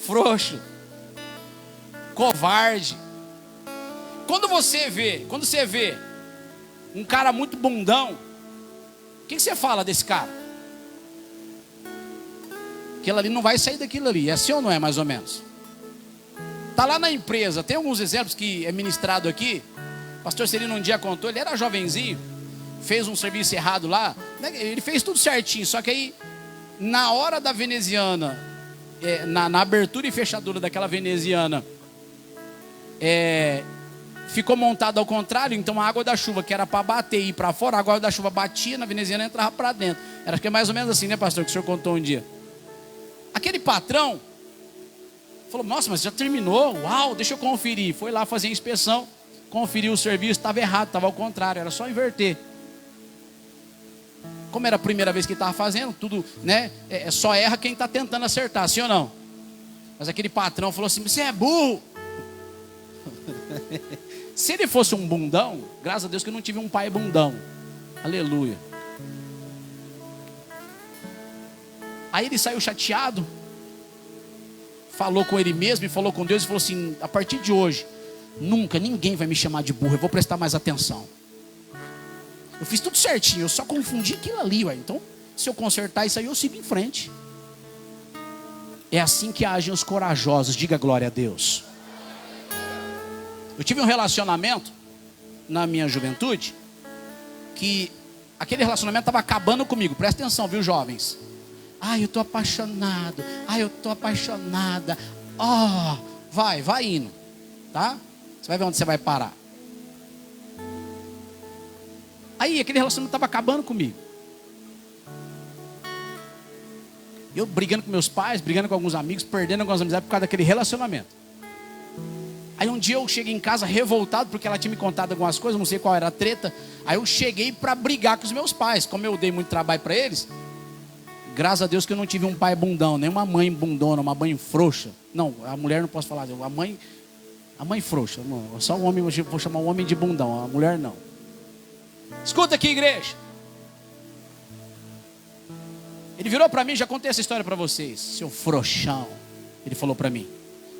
[SPEAKER 2] frouxo, covarde. Quando você vê um cara muito bundão, o que você fala desse cara? Aquilo ali não vai sair daquilo ali. É assim ou não é, mais ou menos? Está lá na empresa. Tem alguns exemplos que é ministrado aqui. O pastor Serino um dia contou. Ele era jovenzinho, fez um serviço errado lá. Ele fez tudo certinho. Só que aí, na hora da veneziana, na abertura e fechadura daquela veneziana, ficou montado ao contrário. Então a água da chuva, que era para bater e ir para fora, a água da chuva batia na veneziana e entrava para dentro. Era que é mais ou menos assim, né, pastor, que o senhor contou um dia. Aquele patrão falou: nossa, mas já terminou? Uau, deixa eu conferir. Foi lá fazer a inspeção, conferiu o serviço, estava errado, estava ao contrário, era só inverter. Como era a primeira vez que ele estava fazendo, tudo, né? Só erra quem está tentando acertar, sim ou não? Mas aquele patrão falou assim: você é burro. Se ele fosse um bundão, graças a Deus que eu não tive um pai bundão. Aleluia. Aí ele saiu chateado, falou com ele mesmo e falou com Deus e falou assim: a partir de hoje, nunca ninguém vai me chamar de burro, eu vou prestar mais atenção. Eu fiz tudo certinho, eu só confundi aquilo ali, ué. Então, se eu consertar isso aí, eu sigo em frente. É assim que agem os corajosos, diga glória a Deus. Eu tive um relacionamento na minha juventude, que aquele relacionamento estava acabando comigo. Presta atenção, viu, jovens? Ai, eu estou apaixonado. Ai, eu estou apaixonada. Vai indo, tá? Você vai ver onde você vai parar. Aí, aquele relacionamento estava acabando comigo. Eu brigando com meus pais, brigando com alguns amigos, perdendo algumas amizades por causa daquele relacionamento. Aí um dia eu cheguei em casa revoltado, porque ela tinha me contado algumas coisas, não sei qual era a treta. Aí eu cheguei para brigar com os meus pais. Como eu dei muito trabalho para eles, graças a Deus que eu não tive um pai bundão, nem uma mãe bundona, uma mãe frouxa. Não, a mulher não posso falar, a mãe frouxa. Não, só o homem, vou chamar o homem de bundão, a mulher não. Escuta aqui, igreja. Ele virou para mim, já contei essa história para vocês. Seu frouxão, ele falou para mim,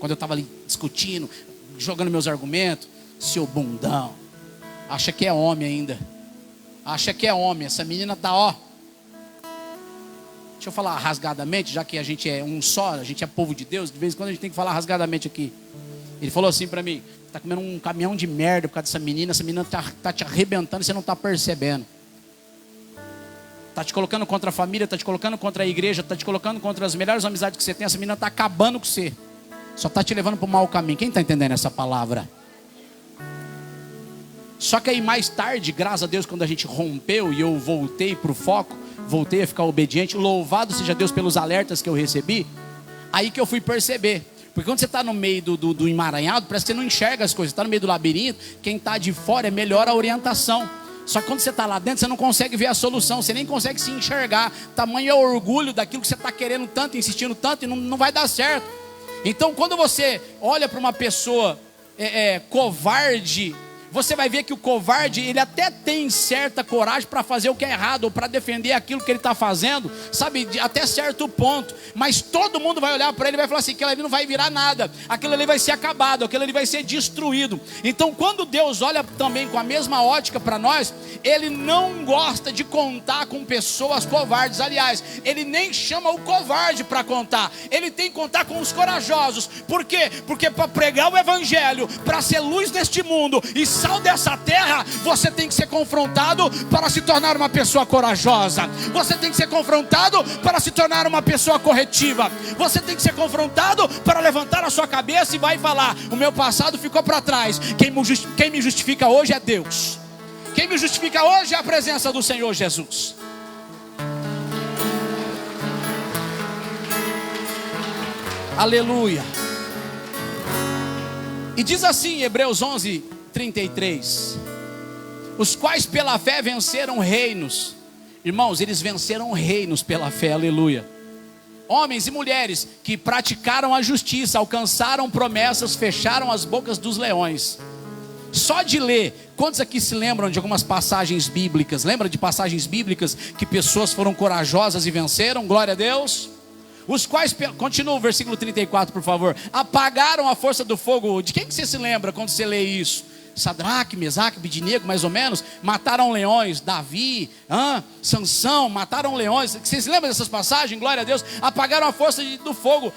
[SPEAKER 2] quando eu estava ali discutindo, jogando meus argumentos. Seu bundão, acha que é homem ainda. Acha que é homem, essa menina tá Deixa eu falar rasgadamente, já que a gente é um só, a gente é povo de Deus, de vez em quando a gente tem que falar rasgadamente aqui. Ele falou assim para mim: tá comendo um caminhão de merda por causa dessa menina, essa menina tá te arrebentando e você não tá percebendo. Tá te colocando contra a família, tá te colocando contra a igreja, tá te colocando contra as melhores amizades que você tem. Essa menina tá acabando com você. Só tá te levando para o mau caminho. Quem tá entendendo essa palavra? Só que aí mais tarde, graças a Deus, quando a gente rompeu e eu voltei para o foco, voltei a ficar obediente, louvado seja Deus pelos alertas que eu recebi, aí que eu fui perceber. Porque quando você está no meio do emaranhado, parece que você não enxerga as coisas. Está no meio do labirinto, quem está de fora é melhor a orientação. Só que quando você está lá dentro, você não consegue ver a solução, você nem consegue se enxergar. Tamanho é o orgulho daquilo que você está querendo tanto, insistindo tanto, e não vai dar certo. Então quando você olha para uma pessoa covarde, você vai ver que o covarde, ele até tem certa coragem para fazer o que é errado, ou para defender aquilo que ele está fazendo, sabe, até certo ponto. Mas todo mundo vai olhar para ele e vai falar assim: aquilo ali não vai virar nada, aquilo ali vai ser acabado, aquilo ali vai ser destruído. Então quando Deus olha também com a mesma ótica para nós, Ele não gosta de contar com pessoas covardes. Aliás, Ele nem chama o covarde para contar, Ele tem que contar com os corajosos. Por quê? Porque para pregar o evangelho, para ser luz neste mundo e sal dessa terra, você tem que ser confrontado para se tornar uma pessoa corajosa. Você tem que ser confrontado para se tornar uma pessoa corretiva. Você tem que ser confrontado para levantar a sua cabeça e vai falar: o meu passado ficou para trás. Quem me justifica hoje é Deus. Quem me justifica hoje é a presença do Senhor Jesus. Aleluia. E diz assim, Hebreus 11:33: os quais pela fé venceram reinos. Irmãos, eles venceram reinos pela fé, aleluia. Homens e mulheres que praticaram a justiça, alcançaram promessas, fecharam as bocas dos leões. Só de ler, quantos aqui se lembram de algumas passagens bíblicas? Lembra de passagens bíblicas que pessoas foram corajosas e venceram? Glória a Deus. Os quais, continua o versículo 34, por favor. Apagaram a força do fogo. De quem que você se lembra quando você lê isso? Sadraque, Mesaque, Abidinego, mais ou menos, mataram leões. Davi, Sansão, mataram leões. Vocês lembram dessas passagens? Glória a Deus. Apagaram a força do fogo,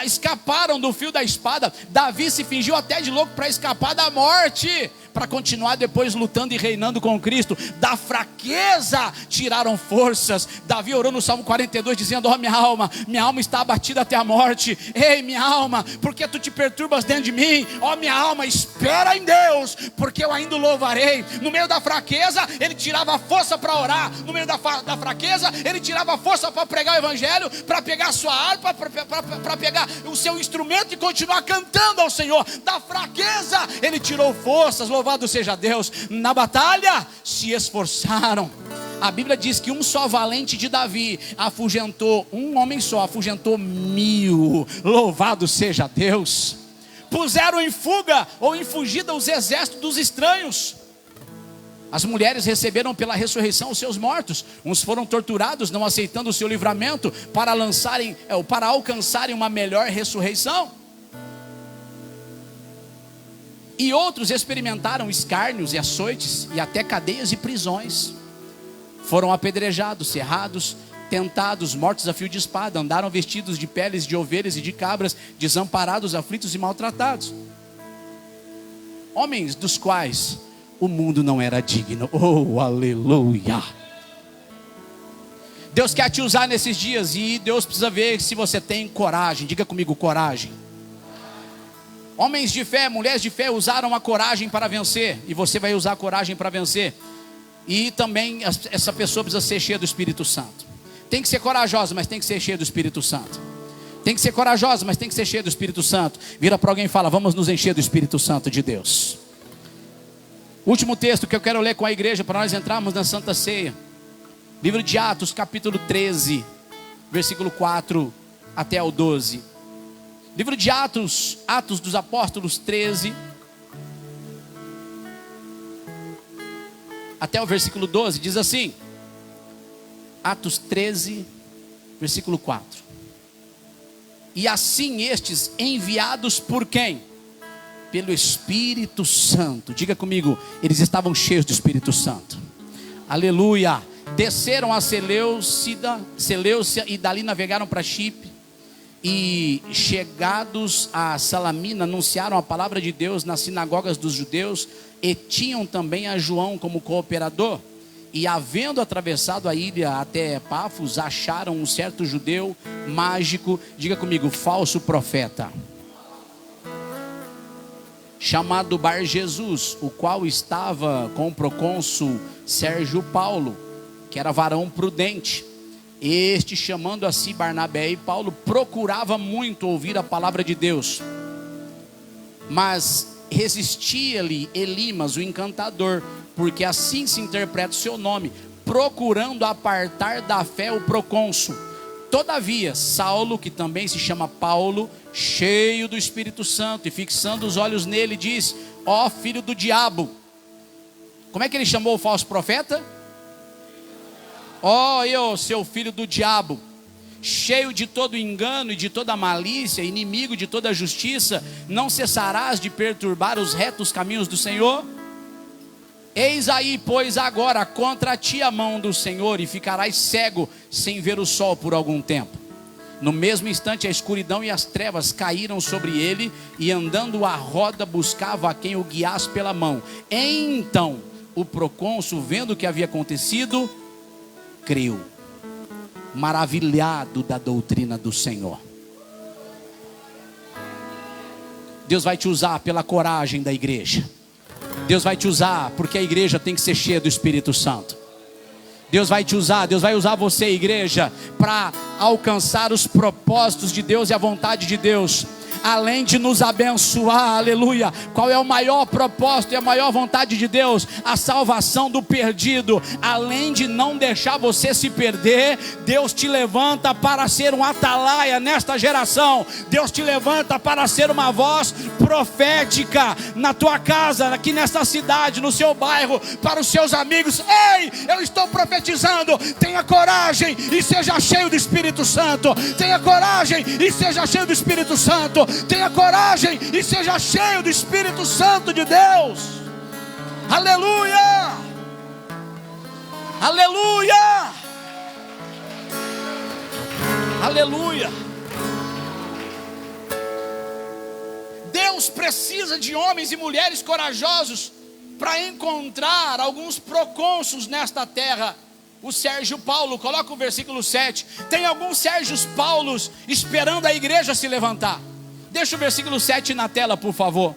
[SPEAKER 2] escaparam do fio da espada. Davi se fingiu até de louco para escapar da morte, para continuar depois lutando e reinando com Cristo. Da fraqueza tiraram forças. Davi orou no Salmo 42 dizendo: minha alma está abatida até a morte. Ei, minha alma, por que tu te perturbas dentro de mim? Minha alma, espera em Deus, porque eu ainda o louvarei. No meio da fraqueza, ele tirava força para orar. No meio da fraqueza, ele tirava força para pregar o evangelho, para pegar a sua harpa, para pegar o seu instrumento e continuar cantando ao Senhor. Da fraqueza, ele tirou forças. Louvado seja Deus. Na batalha se esforçaram. A Bíblia diz que um só valente de Davi afugentou, um homem só afugentou 1000. Louvado seja Deus. puseram em fuga ou em fugida os exércitos dos estranhos. As mulheres receberam pela ressurreição os seus mortos. Uns foram torturados, não aceitando o seu livramento, para alcançarem uma melhor ressurreição. E outros experimentaram escárnios e açoites, e até cadeias e prisões. Foram apedrejados, cerrados, tentados, mortos a fio de espada. Andaram vestidos de peles de ovelhas e de cabras, desamparados, aflitos e maltratados. Homens dos quais o mundo não era digno. Oh, aleluia! Deus quer te usar nesses dias, e Deus precisa ver se você tem coragem. Diga comigo, coragem. Homens de fé, mulheres de fé usaram a coragem para vencer, e você vai usar a coragem para vencer. E também essa pessoa precisa ser cheia do Espírito Santo. Tem que ser corajosa, mas tem que ser cheia do Espírito Santo. Tem que ser corajosa, mas tem que ser cheia do Espírito Santo. Vira para alguém e fala: vamos nos encher do Espírito Santo de Deus. Último texto que eu quero ler com a igreja para nós entrarmos na Santa Ceia. Livro de Atos, capítulo 13, versículo 4 até o 12. Livro de Atos, Atos dos Apóstolos 13, até o versículo 12, diz assim. Atos 13, versículo 4. E assim estes enviados por quem? Pelo Espírito Santo. Diga comigo, eles estavam cheios do Espírito Santo. Aleluia. Desceram a Seleucia e dali navegaram para Chipre. E chegados a Salamina, anunciaram a palavra de Deus nas sinagogas dos judeus. E tinham também a João como cooperador. E havendo atravessado a ilha até Pafos, acharam um certo judeu mágico. Diga comigo, falso profeta, chamado Bar Jesus, o qual estava com o procônsul Sérgio Paulo, que era varão prudente. Este, chamando a si Barnabé e Paulo, procurava muito ouvir a palavra de Deus, mas resistia-lhe Elimas, o encantador, porque assim se interpreta o seu nome, procurando apartar da fé o procônsul. Todavia, Saulo, que também se chama Paulo, cheio do Espírito Santo e fixando os olhos nele, diz: ó filho do diabo. Como é que ele chamou o falso profeta? Ó eu, seu filho do diabo, cheio de todo engano e de toda malícia, inimigo de toda justiça, não cessarás de perturbar os retos caminhos do Senhor? Eis aí, pois, agora contra ti a mão do Senhor, e ficarás cego, sem ver o sol por algum tempo. No mesmo instante a escuridão e as trevas caíram sobre ele, e andando à roda buscava a quem o guiasse pela mão. Então o procônsul, vendo o que havia acontecido, creu, maravilhado da doutrina do Senhor. Deus vai te usar pela coragem da igreja. Deus vai te usar porque a igreja tem que ser cheia do Espírito Santo. Deus vai te usar, Deus vai usar você, igreja, para alcançar os propósitos de Deus e a vontade de Deus. Além de nos abençoar, aleluia. Qual é o maior propósito e a maior vontade de Deus? A salvação do perdido. Além de não deixar você se perder, Deus te levanta para ser um atalaia nesta geração. Deus te levanta para ser uma voz profética na tua casa, aqui nesta cidade, no seu bairro, para os seus amigos. Ei, eu estou profetizando. Tenha coragem e seja cheio do Espírito Santo. Tenha coragem e seja cheio do Espírito Santo. Tenha coragem e seja cheio do Espírito Santo de Deus. Aleluia! Aleluia! Aleluia! Deus precisa de homens e mulheres corajosos para encontrar alguns procônsuls nesta terra. O Sérgio Paulo, coloca o versículo 7. Tem alguns Sérgios Paulos esperando a igreja se levantar. Deixa o versículo 7 na tela, por favor.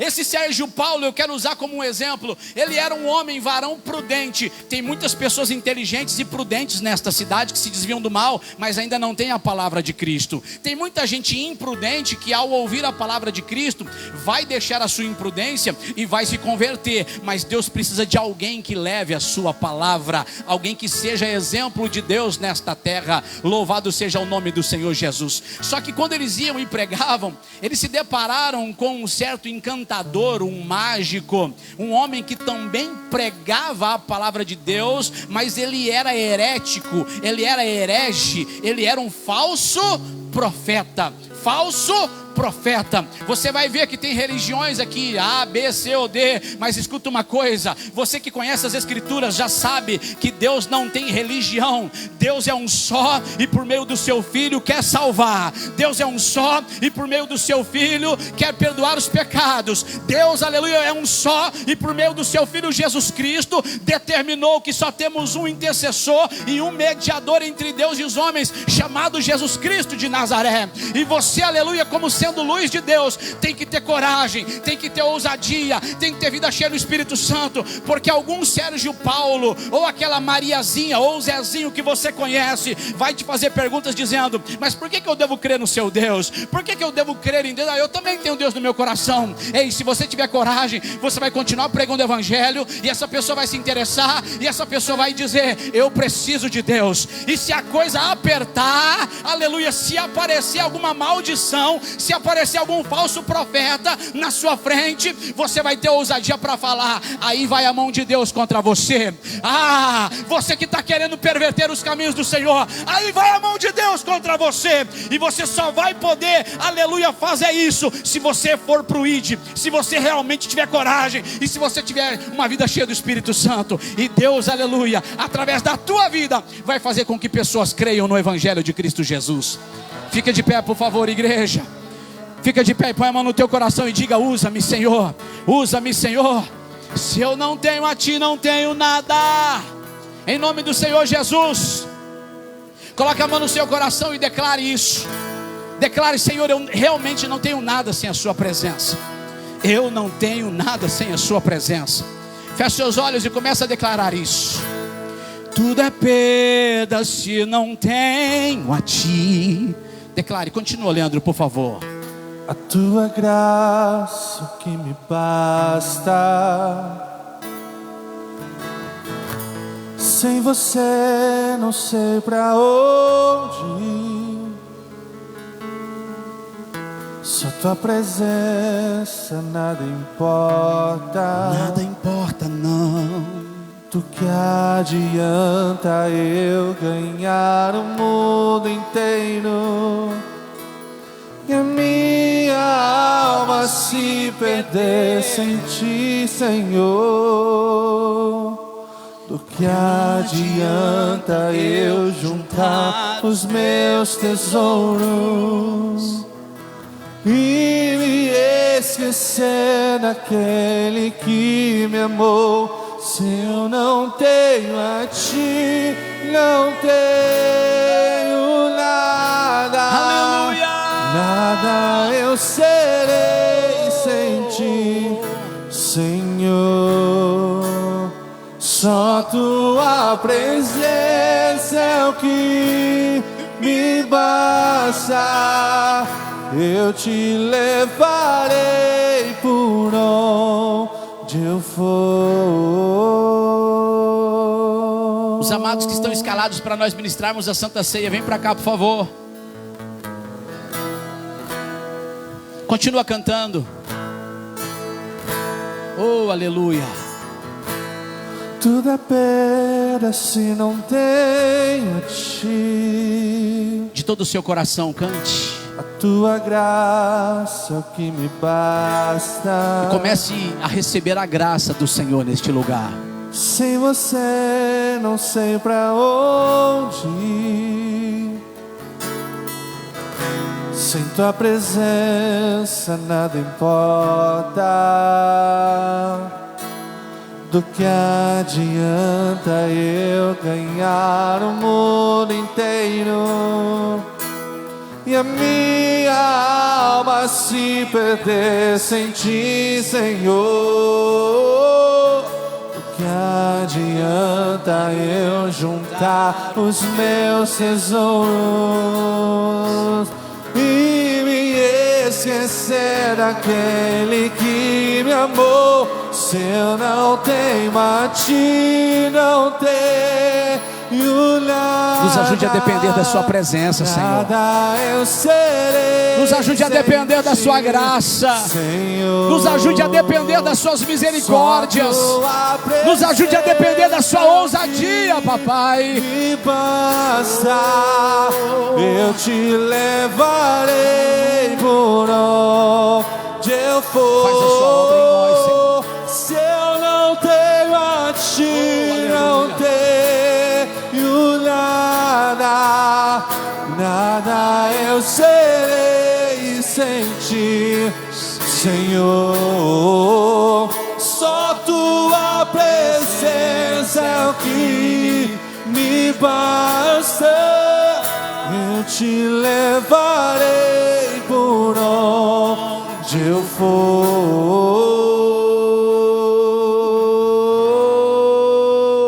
[SPEAKER 2] Esse Sérgio Paulo eu quero usar como um exemplo. Ele era um homem, varão prudente. Tem muitas pessoas inteligentes e prudentes nesta cidade que se desviam do mal, mas ainda não tem a palavra de Cristo. Tem muita gente imprudente que ao ouvir a palavra de Cristo vai deixar a sua imprudência e vai se converter, mas Deus precisa de alguém que leve a sua palavra, alguém que seja exemplo de Deus nesta terra. Louvado seja o nome do Senhor Jesus. Só que quando eles iam e pregavam, eles se depararam com um certo encantador, um mágico, um homem que também pregava a palavra de Deus, mas ele era herético, ele era herege, ele era um falso profeta. Você vai ver que tem religiões aqui, A, B, C ou D, mas escuta uma coisa, você que conhece as escrituras já sabe que Deus não tem religião. Deus é um só e por meio do seu Filho quer salvar. Deus é um só e por meio do seu Filho quer perdoar os pecados. Deus, aleluia, é um só e por meio do seu Filho Jesus Cristo determinou que só temos um intercessor e um mediador entre Deus e os homens, chamado Jesus Cristo de Nazaré. E você, aleluia, como sendo luz de Deus, tem que ter coragem, tem que ter ousadia, tem que ter vida cheia do Espírito Santo, porque algum Sérgio Paulo, ou aquela Mariazinha, ou o Zezinho que você conhece, vai te fazer perguntas dizendo: mas por que eu devo crer no seu Deus? Por que eu devo crer em Deus? Eu também tenho Deus no meu coração. Ei, se você tiver coragem, você vai continuar pregando o Evangelho, e essa pessoa vai se interessar, e essa pessoa vai dizer: eu preciso de Deus. E se a coisa apertar, aleluia, se aparecer alguma maldição, se aparecer algum falso profeta na sua frente, você vai ter ousadia para falar. Aí vai a mão de Deus contra você. Você que está querendo perverter os caminhos do Senhor, aí vai a mão de Deus contra você. E você só vai poder, aleluia, fazer isso se você for pro ID, se você realmente tiver coragem e se você tiver uma vida cheia do Espírito Santo. E Deus, aleluia, através da tua vida vai fazer com que pessoas creiam no Evangelho de Cristo Jesus. Fica de pé, por favor, igreja. Fica de pé e põe a mão no teu coração e diga: usa-me, Senhor, usa-me, Senhor. Se eu não tenho a ti, não tenho nada. Em nome do Senhor Jesus, coloque a mão no seu coração e declare isso. Declare: Senhor, eu realmente não tenho nada sem a sua presença. Eu não tenho nada sem a sua presença. Feche seus olhos e comece a declarar isso. Tudo é perda se não tenho a ti. Declare, continua, Leandro, por favor.
[SPEAKER 1] A tua graça que me basta. Sem você não sei pra onde ir. Só tua presença, nada importa.
[SPEAKER 2] Nada importa, não.
[SPEAKER 1] Do que adianta eu ganhar o mundo inteiro e a minha alma se perder sem ti, Senhor? Do que adianta eu juntar os meus tesouros e me esquecer daquele que me amou? Se eu não tenho a ti, não tenho nada.
[SPEAKER 2] Aleluia!
[SPEAKER 1] Nada eu serei sem ti, Senhor. Só tua presença é o que me basta. Eu te levarei por onde eu for.
[SPEAKER 2] Os amados que estão escalados para nós ministrarmos a Santa Ceia, vem para cá, por favor. Continua cantando. Oh, aleluia.
[SPEAKER 1] Tudo é perda se não tenho a ti.
[SPEAKER 2] De todo o seu coração, cante.
[SPEAKER 1] A tua graça é o que me basta.
[SPEAKER 2] E comece a receber a graça do Senhor neste lugar.
[SPEAKER 1] Sem você não sei pra onde ir. Sem tua presença nada importa. Do que adianta eu ganhar o mundo inteiro e a minha alma se perder sem ti, Senhor. O que adianta eu juntar os meus tesouros e me esquecer daquele que me amou? Se eu não tenho a ti, não tenho nada.
[SPEAKER 2] Nos ajude a depender da sua presença, Senhor.
[SPEAKER 1] Eu serei.
[SPEAKER 2] Nos ajude a depender da sua graça, Senhor. Nos ajude a depender das suas misericórdias. Nos ajude a depender da sua ousadia, papai.
[SPEAKER 1] Me basta, eu te levarei por onde eu for.
[SPEAKER 2] Faz a sua obra em nós, Senhor.
[SPEAKER 1] Se eu não tenho a ti, não tenho nada, nada eu serei sem ti, Senhor. Só tua presença é o que me basta. Eu te levarei por onde eu for.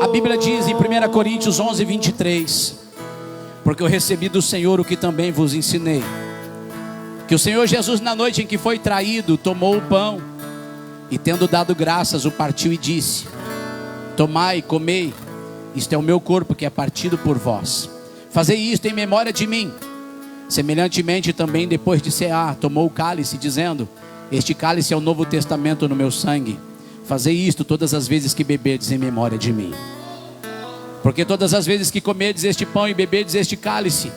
[SPEAKER 2] A Bíblia diz em 1 Coríntios 11, 23: porque eu recebi do Senhor o que também vos ensinei, que o Senhor Jesus, na noite em que foi traído, tomou o pão e, tendo dado graças, o partiu e disse: tomai e comei, isto é o meu corpo que é partido por vós. Fazei isto em memória de mim. Semelhantemente também, depois de cear, tomou o cálice, dizendo: este cálice é o novo testamento no meu sangue. Fazei isto todas as vezes que beberdes em memória de mim. Porque todas as vezes que comerdes este pão e beberdes este cálice,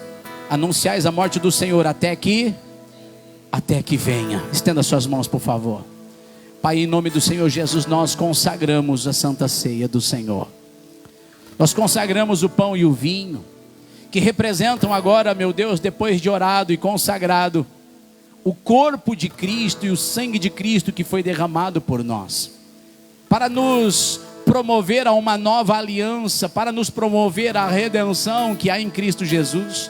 [SPEAKER 2] anunciais a morte do Senhor até que venha. Estenda suas mãos, por favor. Pai, em nome do Senhor Jesus, nós consagramos a Santa Ceia do Senhor. Nós consagramos o pão e o vinho, que representam agora, meu Deus, depois de orado e consagrado, o corpo de Cristo e o sangue de Cristo que foi derramado por nós, para nos promover a uma nova aliança, para nos promover a redenção que há em Cristo Jesus.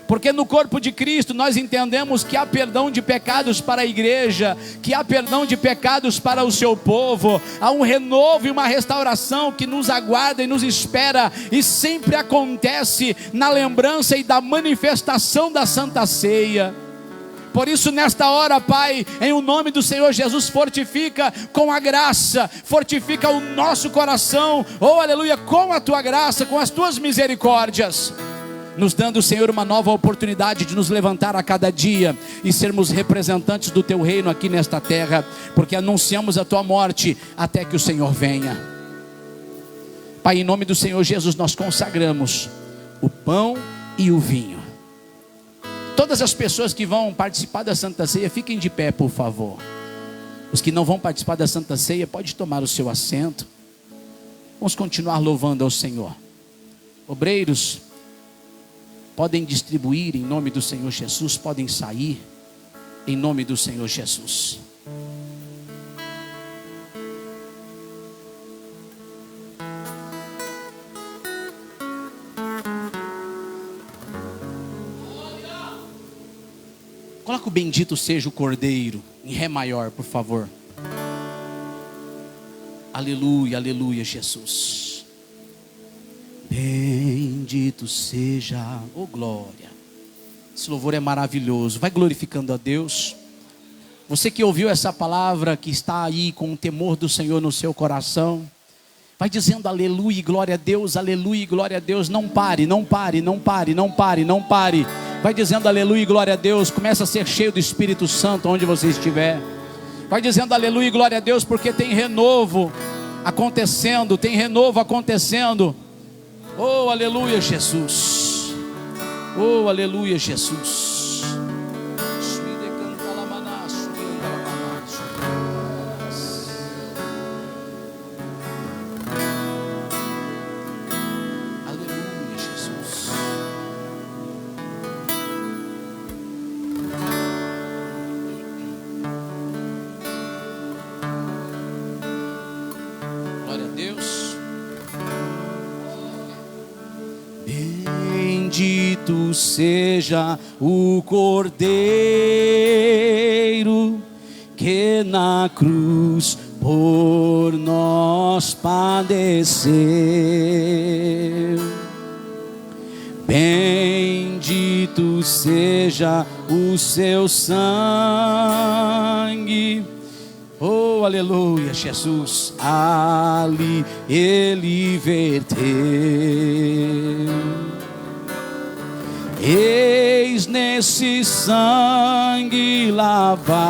[SPEAKER 2] Porque no corpo de Cristo nós entendemos que há perdão de pecados para a igreja, que há perdão de pecados para o seu povo, há um renovo e uma restauração que nos aguarda e nos espera, e sempre acontece na lembrança e da manifestação da Santa Ceia. Por isso, nesta hora, Pai, em o nome do Senhor Jesus, fortifica com a graça, fortifica o nosso coração, oh aleluia, com a tua graça, com as tuas misericórdias, nos dando, Senhor, uma nova oportunidade de nos levantar a cada dia e sermos representantes do teu reino aqui nesta terra, porque anunciamos a tua morte até que o Senhor venha. Pai, em nome do Senhor Jesus, nós consagramos o pão e o vinho. Todas as pessoas que vão participar da Santa Ceia, fiquem de pé, por favor. Os que não vão participar da Santa Ceia, pode tomar o seu assento. Vamos continuar louvando ao Senhor. Obreiros, podem distribuir em nome do Senhor Jesus, podem sair em nome do Senhor Jesus. Coloca o bendito seja o Cordeiro em Ré maior, por favor. Aleluia, aleluia, Jesus. Bendito seja, oh glória. Esse louvor é maravilhoso. Vai glorificando a Deus. Você que ouviu essa palavra, que está aí com o temor do Senhor no seu coração, vai dizendo aleluia e glória a Deus, aleluia e glória a Deus. Não pare, não pare, não pare, não pare, não pare. Vai dizendo aleluia e glória a Deus. Começa a ser cheio do Espírito Santo onde você estiver. Vai dizendo aleluia e glória a Deus, porque tem renovo acontecendo, tem renovo acontecendo. Oh, aleluia, Jesus. Oh, aleluia, Jesus. Bendito seja o Cordeiro que na cruz por nós padeceu. Bendito seja o seu sangue. Oh, aleluia, Jesus, ali ele verteu. Eis nesse sangue lavados,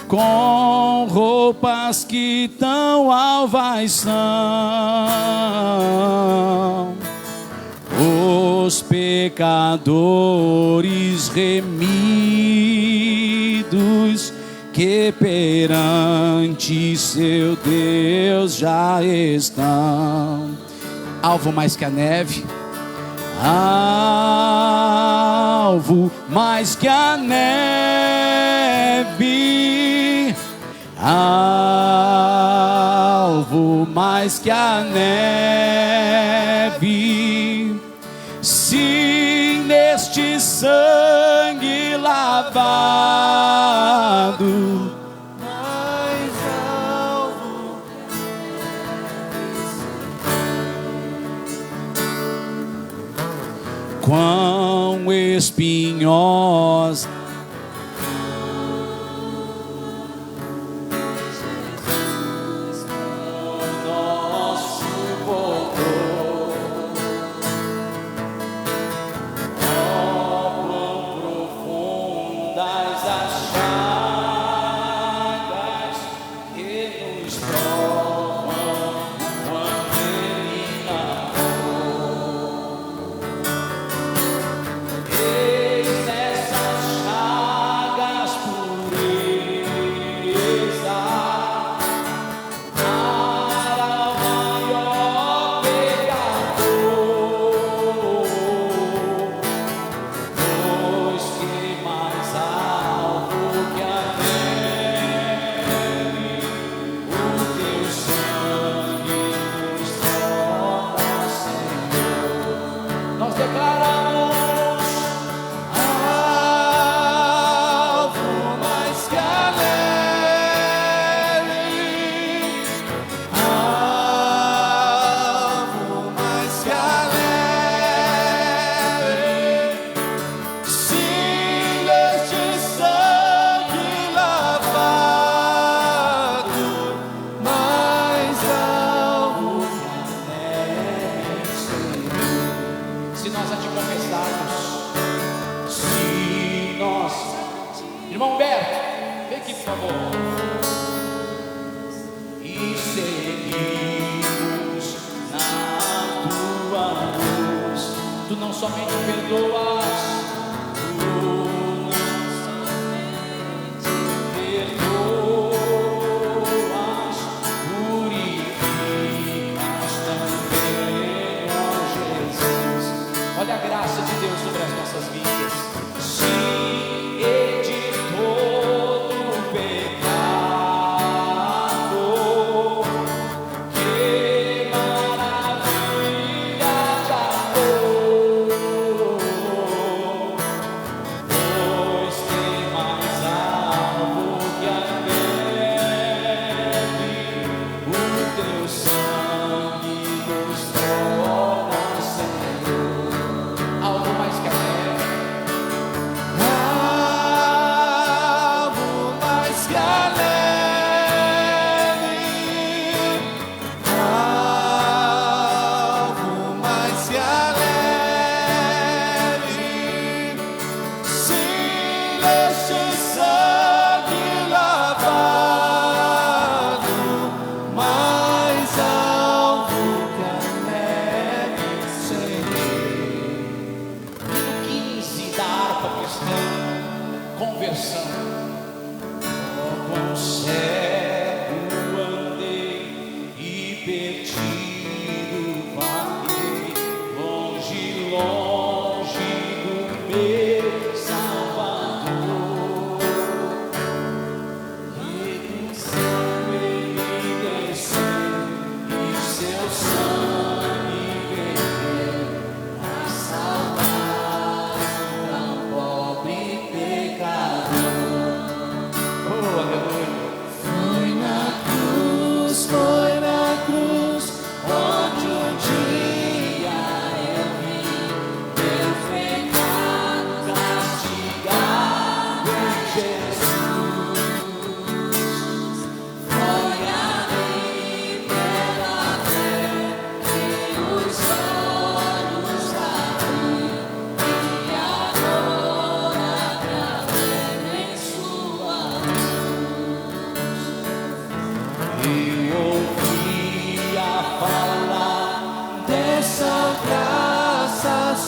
[SPEAKER 2] com roupas que tão alvas são, os pecadores remidos, que perante seu Deus já estão. Alvo mais que a neve, alvo mais que a neve, alvo mais que a neve. Se neste sangue lavado, quão espinhosa o nosso voltou, quão profundas as chagas que nos provam quando Ele Irmão Humberto, vem aqui por favor. E seguimos na tua luz. Tu não somente perdoas, tu não somente perdoas, purificas também, ó Jesus. Olha a graça de Deus sobre as nossas vidas.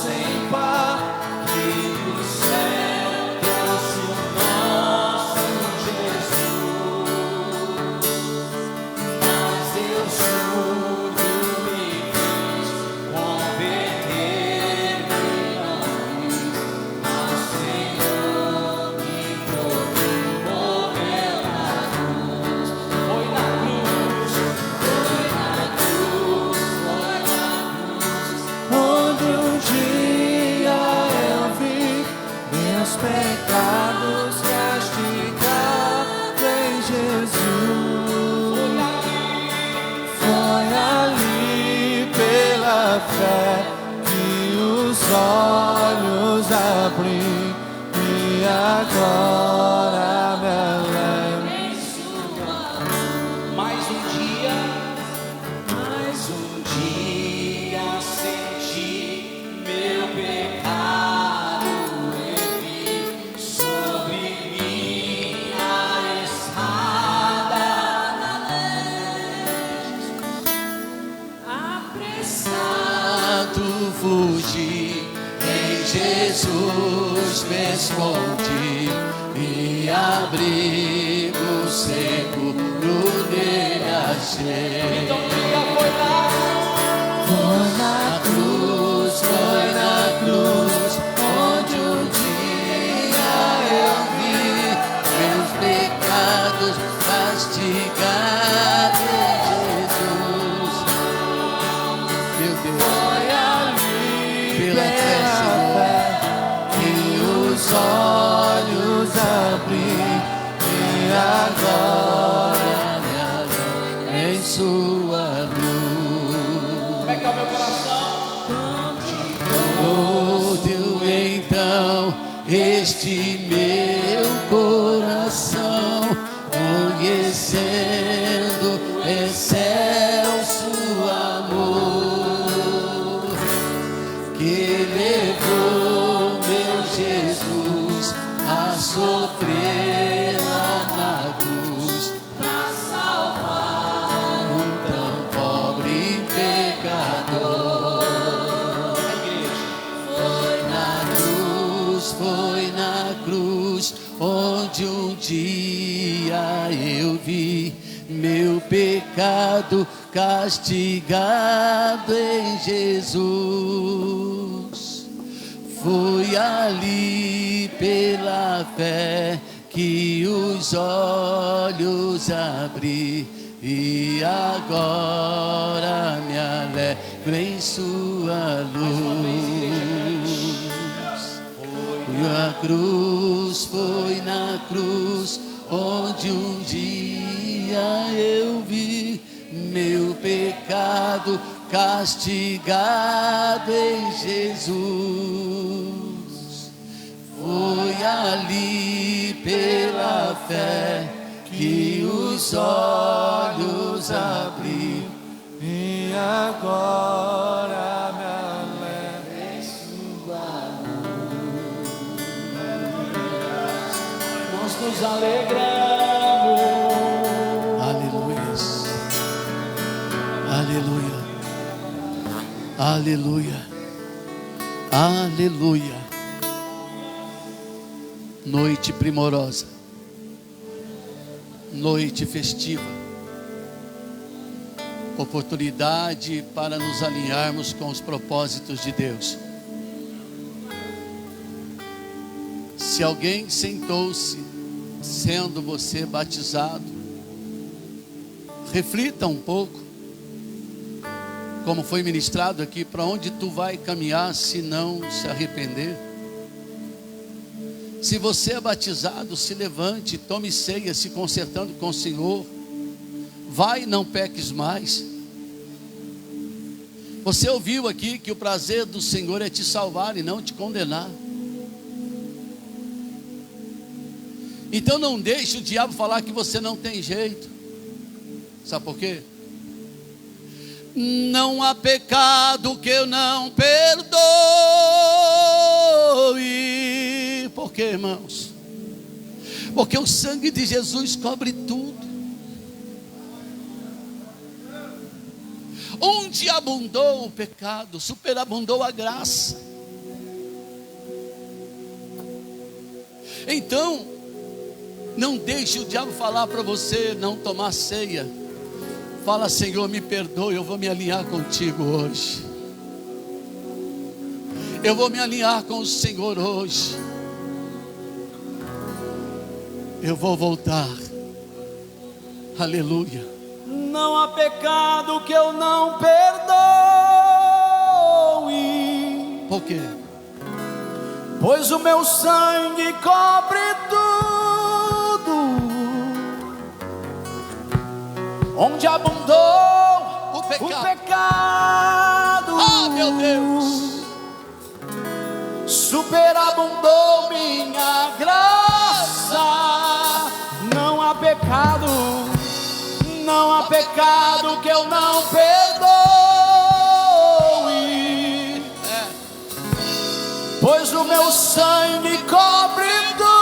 [SPEAKER 1] sem par, que o céu trouxe o nosso Jesus. Mas eu surdo me fiz, converter-me ao Senhor que por mim morreu na cruz. Foi na cruz, onde um dia eu vi meus pecados castigados em Jesus. Foi ali pela fé que os olhos abri e agora me alegro. Mais um dia senti meu pecado e vi sobre minha espada apressado fugi, em Jesus me escondi e abrigo seguro nele achei. Então foi na cruz, onde um dia eu vi meus pecados castigados em Jesus. Meu Deus, foi ali pela fé que os olhos abri e agora me alegro em sua luz. Como é que é o meu coração? Todo então este meu coração, conhecendo excelso amor, que levou meu Jesus a sofrer lá na cruz, pra salvar um tão pobre pecador. Foi na cruz, onde um dia eu vi meu pecado castigado em Jesus. Foi ali pela fé que os olhos abri e agora me alegro em sua luz. Foi na cruz, onde um dia eu vi meu pecado castigado em Jesus. Foi ali pela fé que os olhos abri e agora me alegro em sua luz. Nós nos alegramos. Aleluia. Aleluia. Aleluia. Aleluia. Noite primorosa, noite festiva, oportunidade para nos alinharmos com os propósitos de Deus. Se alguém sentou-se sendo você batizado, reflita um pouco, como foi ministrado aqui, para onde tu vai caminhar se não se arrepender. Se você é batizado, se levante, tome ceia, se consertando com o Senhor. Vai, não peques mais. Você ouviu aqui que o prazer do Senhor é te salvar e não te condenar. Então não deixe o diabo falar que você não tem jeito. Sabe por quê? Não há pecado que eu não perdoe. Por quê, irmãos? Porque o sangue de Jesus cobre tudo. Onde abundou o pecado, superabundou a graça. Então, não deixe o diabo falar para você não tomar ceia. Fala: Senhor, me perdoe, eu vou me alinhar contigo hoje. Eu vou me alinhar com o Senhor hoje. Eu vou voltar. Aleluia.
[SPEAKER 3] Não há pecado que eu não perdoe.
[SPEAKER 1] Por quê?
[SPEAKER 3] Pois o meu sangue cobre tudo. Onde abundou o pecado,
[SPEAKER 1] Ah, meu Deus,
[SPEAKER 3] superabundou minha graça. Não há pecado, não há pecado que eu não perdoe. Pois o meu sangue cobre tudo.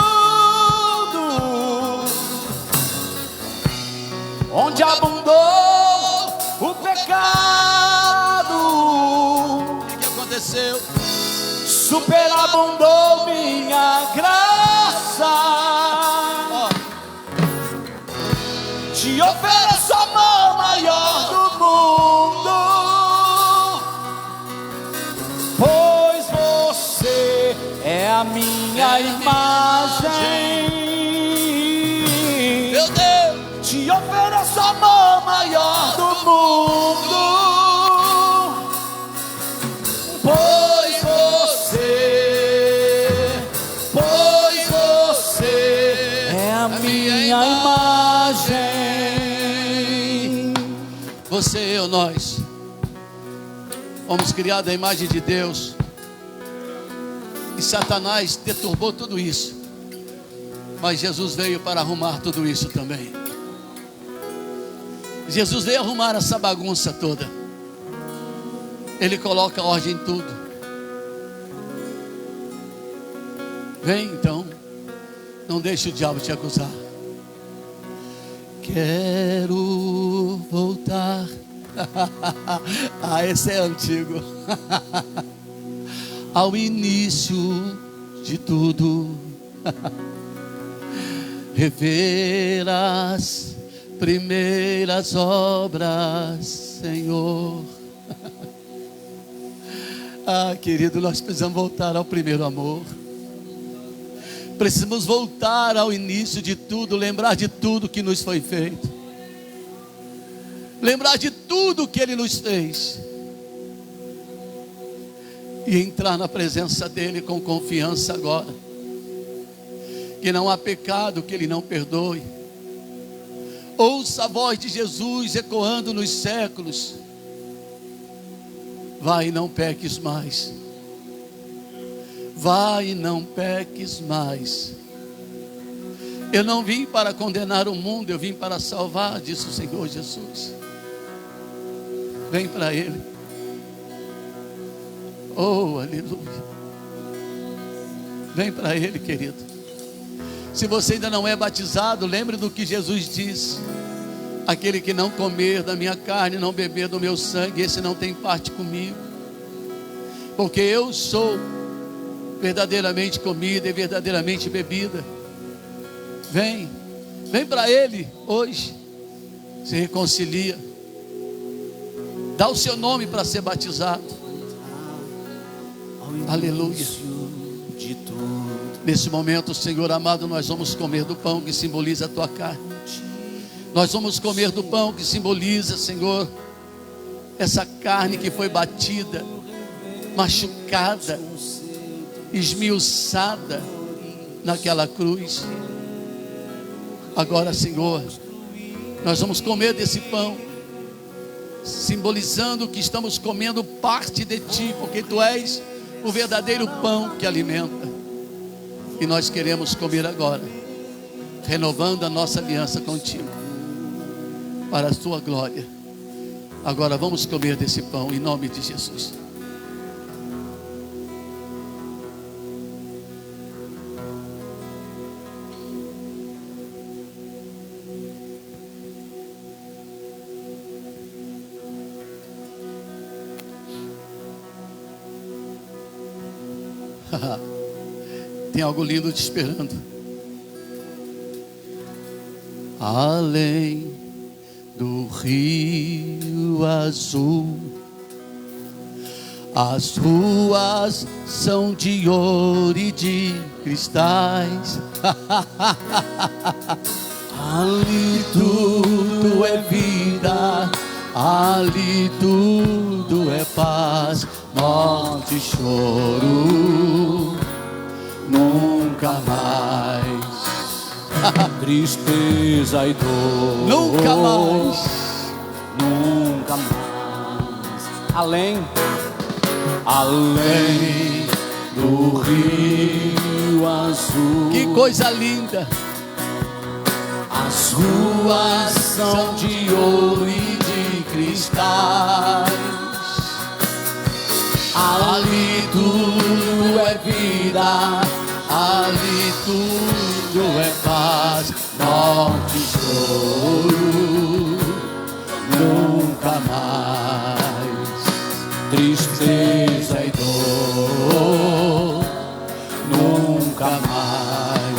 [SPEAKER 3] Onde abundou o pecado,
[SPEAKER 1] o que aconteceu?
[SPEAKER 3] superabundou minha graça. Te ofereço a mão maior do mundo, pois você é a minha imagem.
[SPEAKER 1] Meu Deus,
[SPEAKER 3] Te ofereço a mão maior do mundo, pois você é a minha imagem.
[SPEAKER 1] você, eu, nós fomos criados à imagem de Deus. E Satanás deturbou tudo isso, mas Jesus veio para arrumar tudo isso também. Jesus veio arrumar essa bagunça toda. Ele coloca ordem em tudo. Vem então, não deixe o diabo te acusar. Quero voltar. Ah, esse é antigo. Ao início de tudo, rever as primeiras obras, Senhor. Ah, querido, nós precisamos voltar ao primeiro amor. Precisamos voltar ao início de tudo, lembrar de tudo que nos foi feito, lembrar de tudo que Ele nos fez, e entrar na presença dEle com confiança agora, que não há pecado que Ele não perdoe. Ouça a voz de Jesus ecoando nos séculos: vai e não peques mais. Vai e não peques mais. Eu não vim para condenar o mundo, eu vim para salvar, disse o Senhor Jesus. Vem para Ele. Oh, aleluia. Vem para Ele, querido. Se você ainda não é batizado, lembre do que Jesus disse: aquele que não comer da minha carne, não beber do meu sangue, esse não tem parte comigo. Porque eu sou verdadeiramente comida e verdadeiramente bebida. Vem para Ele hoje. Se reconcilia. Dá o seu nome para ser batizado. Aleluia. Nesse momento, Senhor amado, nós vamos comer do pão que simboliza a tua carne. Nós vamos comer do pão que simboliza, Senhor, essa carne que foi batida, machucada, esmiuçada naquela cruz. Agora, Senhor, nós vamos comer desse pão, simbolizando que estamos comendo parte de Ti, porque Tu és o verdadeiro pão que alimenta. E nós queremos comer agora, renovando a nossa aliança contigo, para a Tua glória. Agora vamos comer desse pão em nome de Jesus. Tem algo lindo te esperando. além do rio azul. As ruas são de ouro e de cristais. Ali tudo é vida, ali tudo é paz, morte e choro nunca mais.
[SPEAKER 3] Tristeza e dor
[SPEAKER 1] Nunca mais.
[SPEAKER 3] nunca mais. Além do rio azul.
[SPEAKER 1] Que coisa linda.
[SPEAKER 3] As ruas são de ouro e de cristais. Ali tudo é vida,
[SPEAKER 1] Ali tudo é paz, morte e choro nunca mais.
[SPEAKER 3] tristeza e
[SPEAKER 1] Dor nunca mais.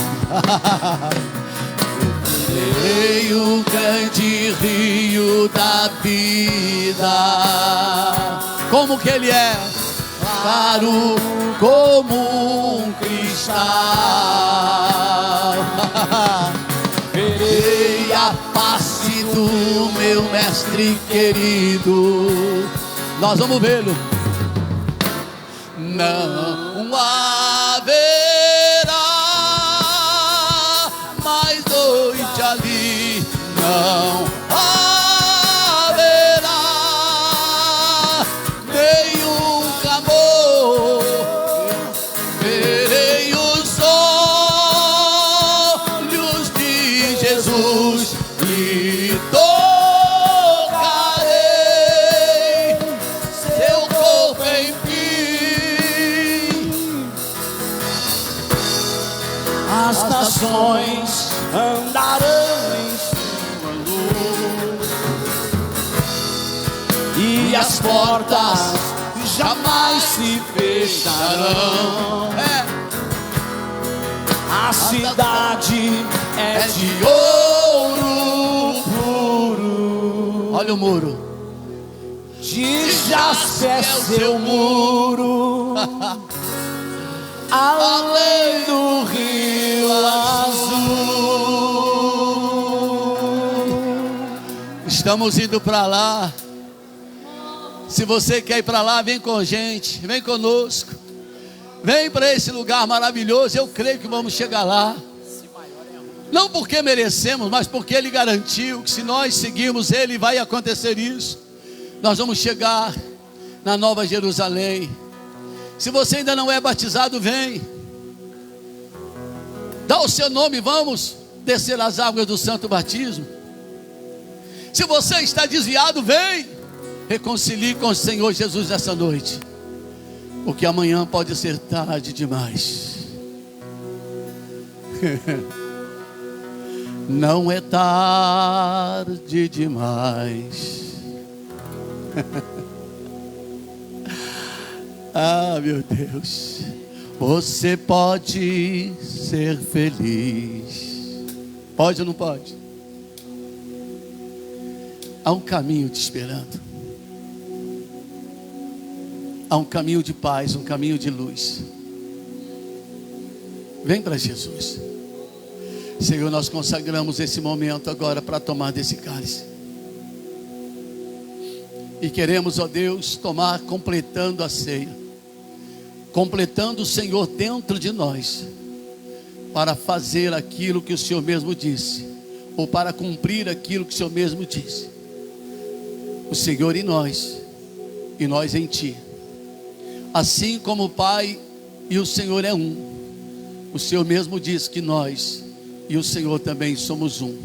[SPEAKER 1] Veio o grande rio da vida. Como que ele é? Claro como um cristal. Verei a face do meu mestre querido. Nós vamos vê-lo. Não haverá mais noite ali. Não haverá nenhum clamor. Verei os olhos de Jesus e tocarei seu corpo em mim.
[SPEAKER 3] as nações andarão em sua luz, e as portas jamais se fecharão. A cidade é de ouro puro,
[SPEAKER 1] Olha o muro.
[SPEAKER 3] de jaspe é seu muro, além do rio azul.
[SPEAKER 1] Estamos indo para lá. Se você quer ir para lá, vem com a gente, vem conosco. Vem para esse lugar maravilhoso. Eu creio que vamos chegar lá. Não porque merecemos, mas porque Ele garantiu que se nós seguirmos Ele, vai acontecer isso. Nós vamos chegar na Nova Jerusalém. Se você ainda não é batizado, vem. Dá o seu nome, vamos descer as águas do santo batismo. Se você está desviado, vem. Reconcilie com o Senhor Jesus nessa noite, porque amanhã pode ser tarde demais. Não é tarde demais. Ah, meu Deus. Você pode ser feliz. Pode ou não pode? Há um caminho te esperando. Há um caminho de paz, um caminho de luz. Vem para Jesus. Senhor, nós consagramos esse momento agora para tomar desse cálice. E queremos, ó Deus, tomar completando a ceia. Completando o Senhor dentro de nós. Para fazer aquilo que o Senhor mesmo disse. Ou para cumprir aquilo que o Senhor mesmo disse. O Senhor em nós. E nós em Ti. Assim como o Pai e o Senhor é um. O Senhor mesmo diz que nós e o Senhor também somos um,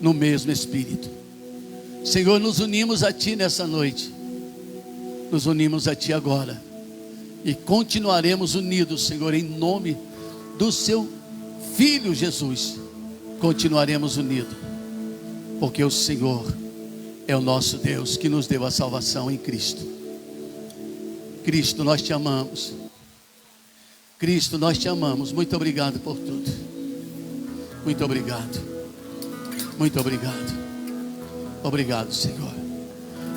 [SPEAKER 1] no mesmo Espírito. Senhor, nos unimos a Ti nessa noite. Nos unimos a Ti agora. E continuaremos unidos, Senhor, em nome do Seu Filho Jesus. Continuaremos unidos. Porque o Senhor é o nosso Deus que nos deu a salvação em Cristo. Cristo, nós te amamos. Cristo, nós te amamos. Muito obrigado por tudo. Muito obrigado. Muito obrigado. Obrigado, Senhor.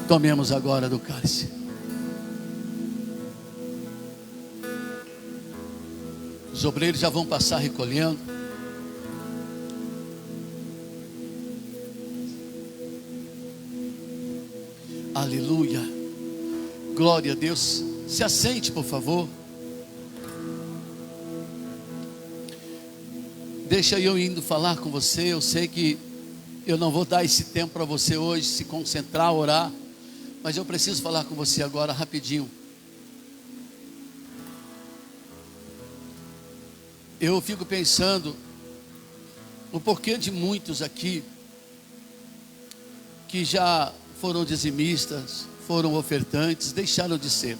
[SPEAKER 1] Tomemos agora do cálice. Os obreiros já vão passar recolhendo. Aleluia. Glória a Deus. Se assente, por favor. Deixa eu indo falar com você. Eu sei que eu não vou dar esse tempo para você hoje se concentrar, orar, mas eu preciso falar com você agora rapidinho. Eu fico pensando o porquê de muitos aqui que já foram dizimistas, foram ofertantes, deixaram de ser.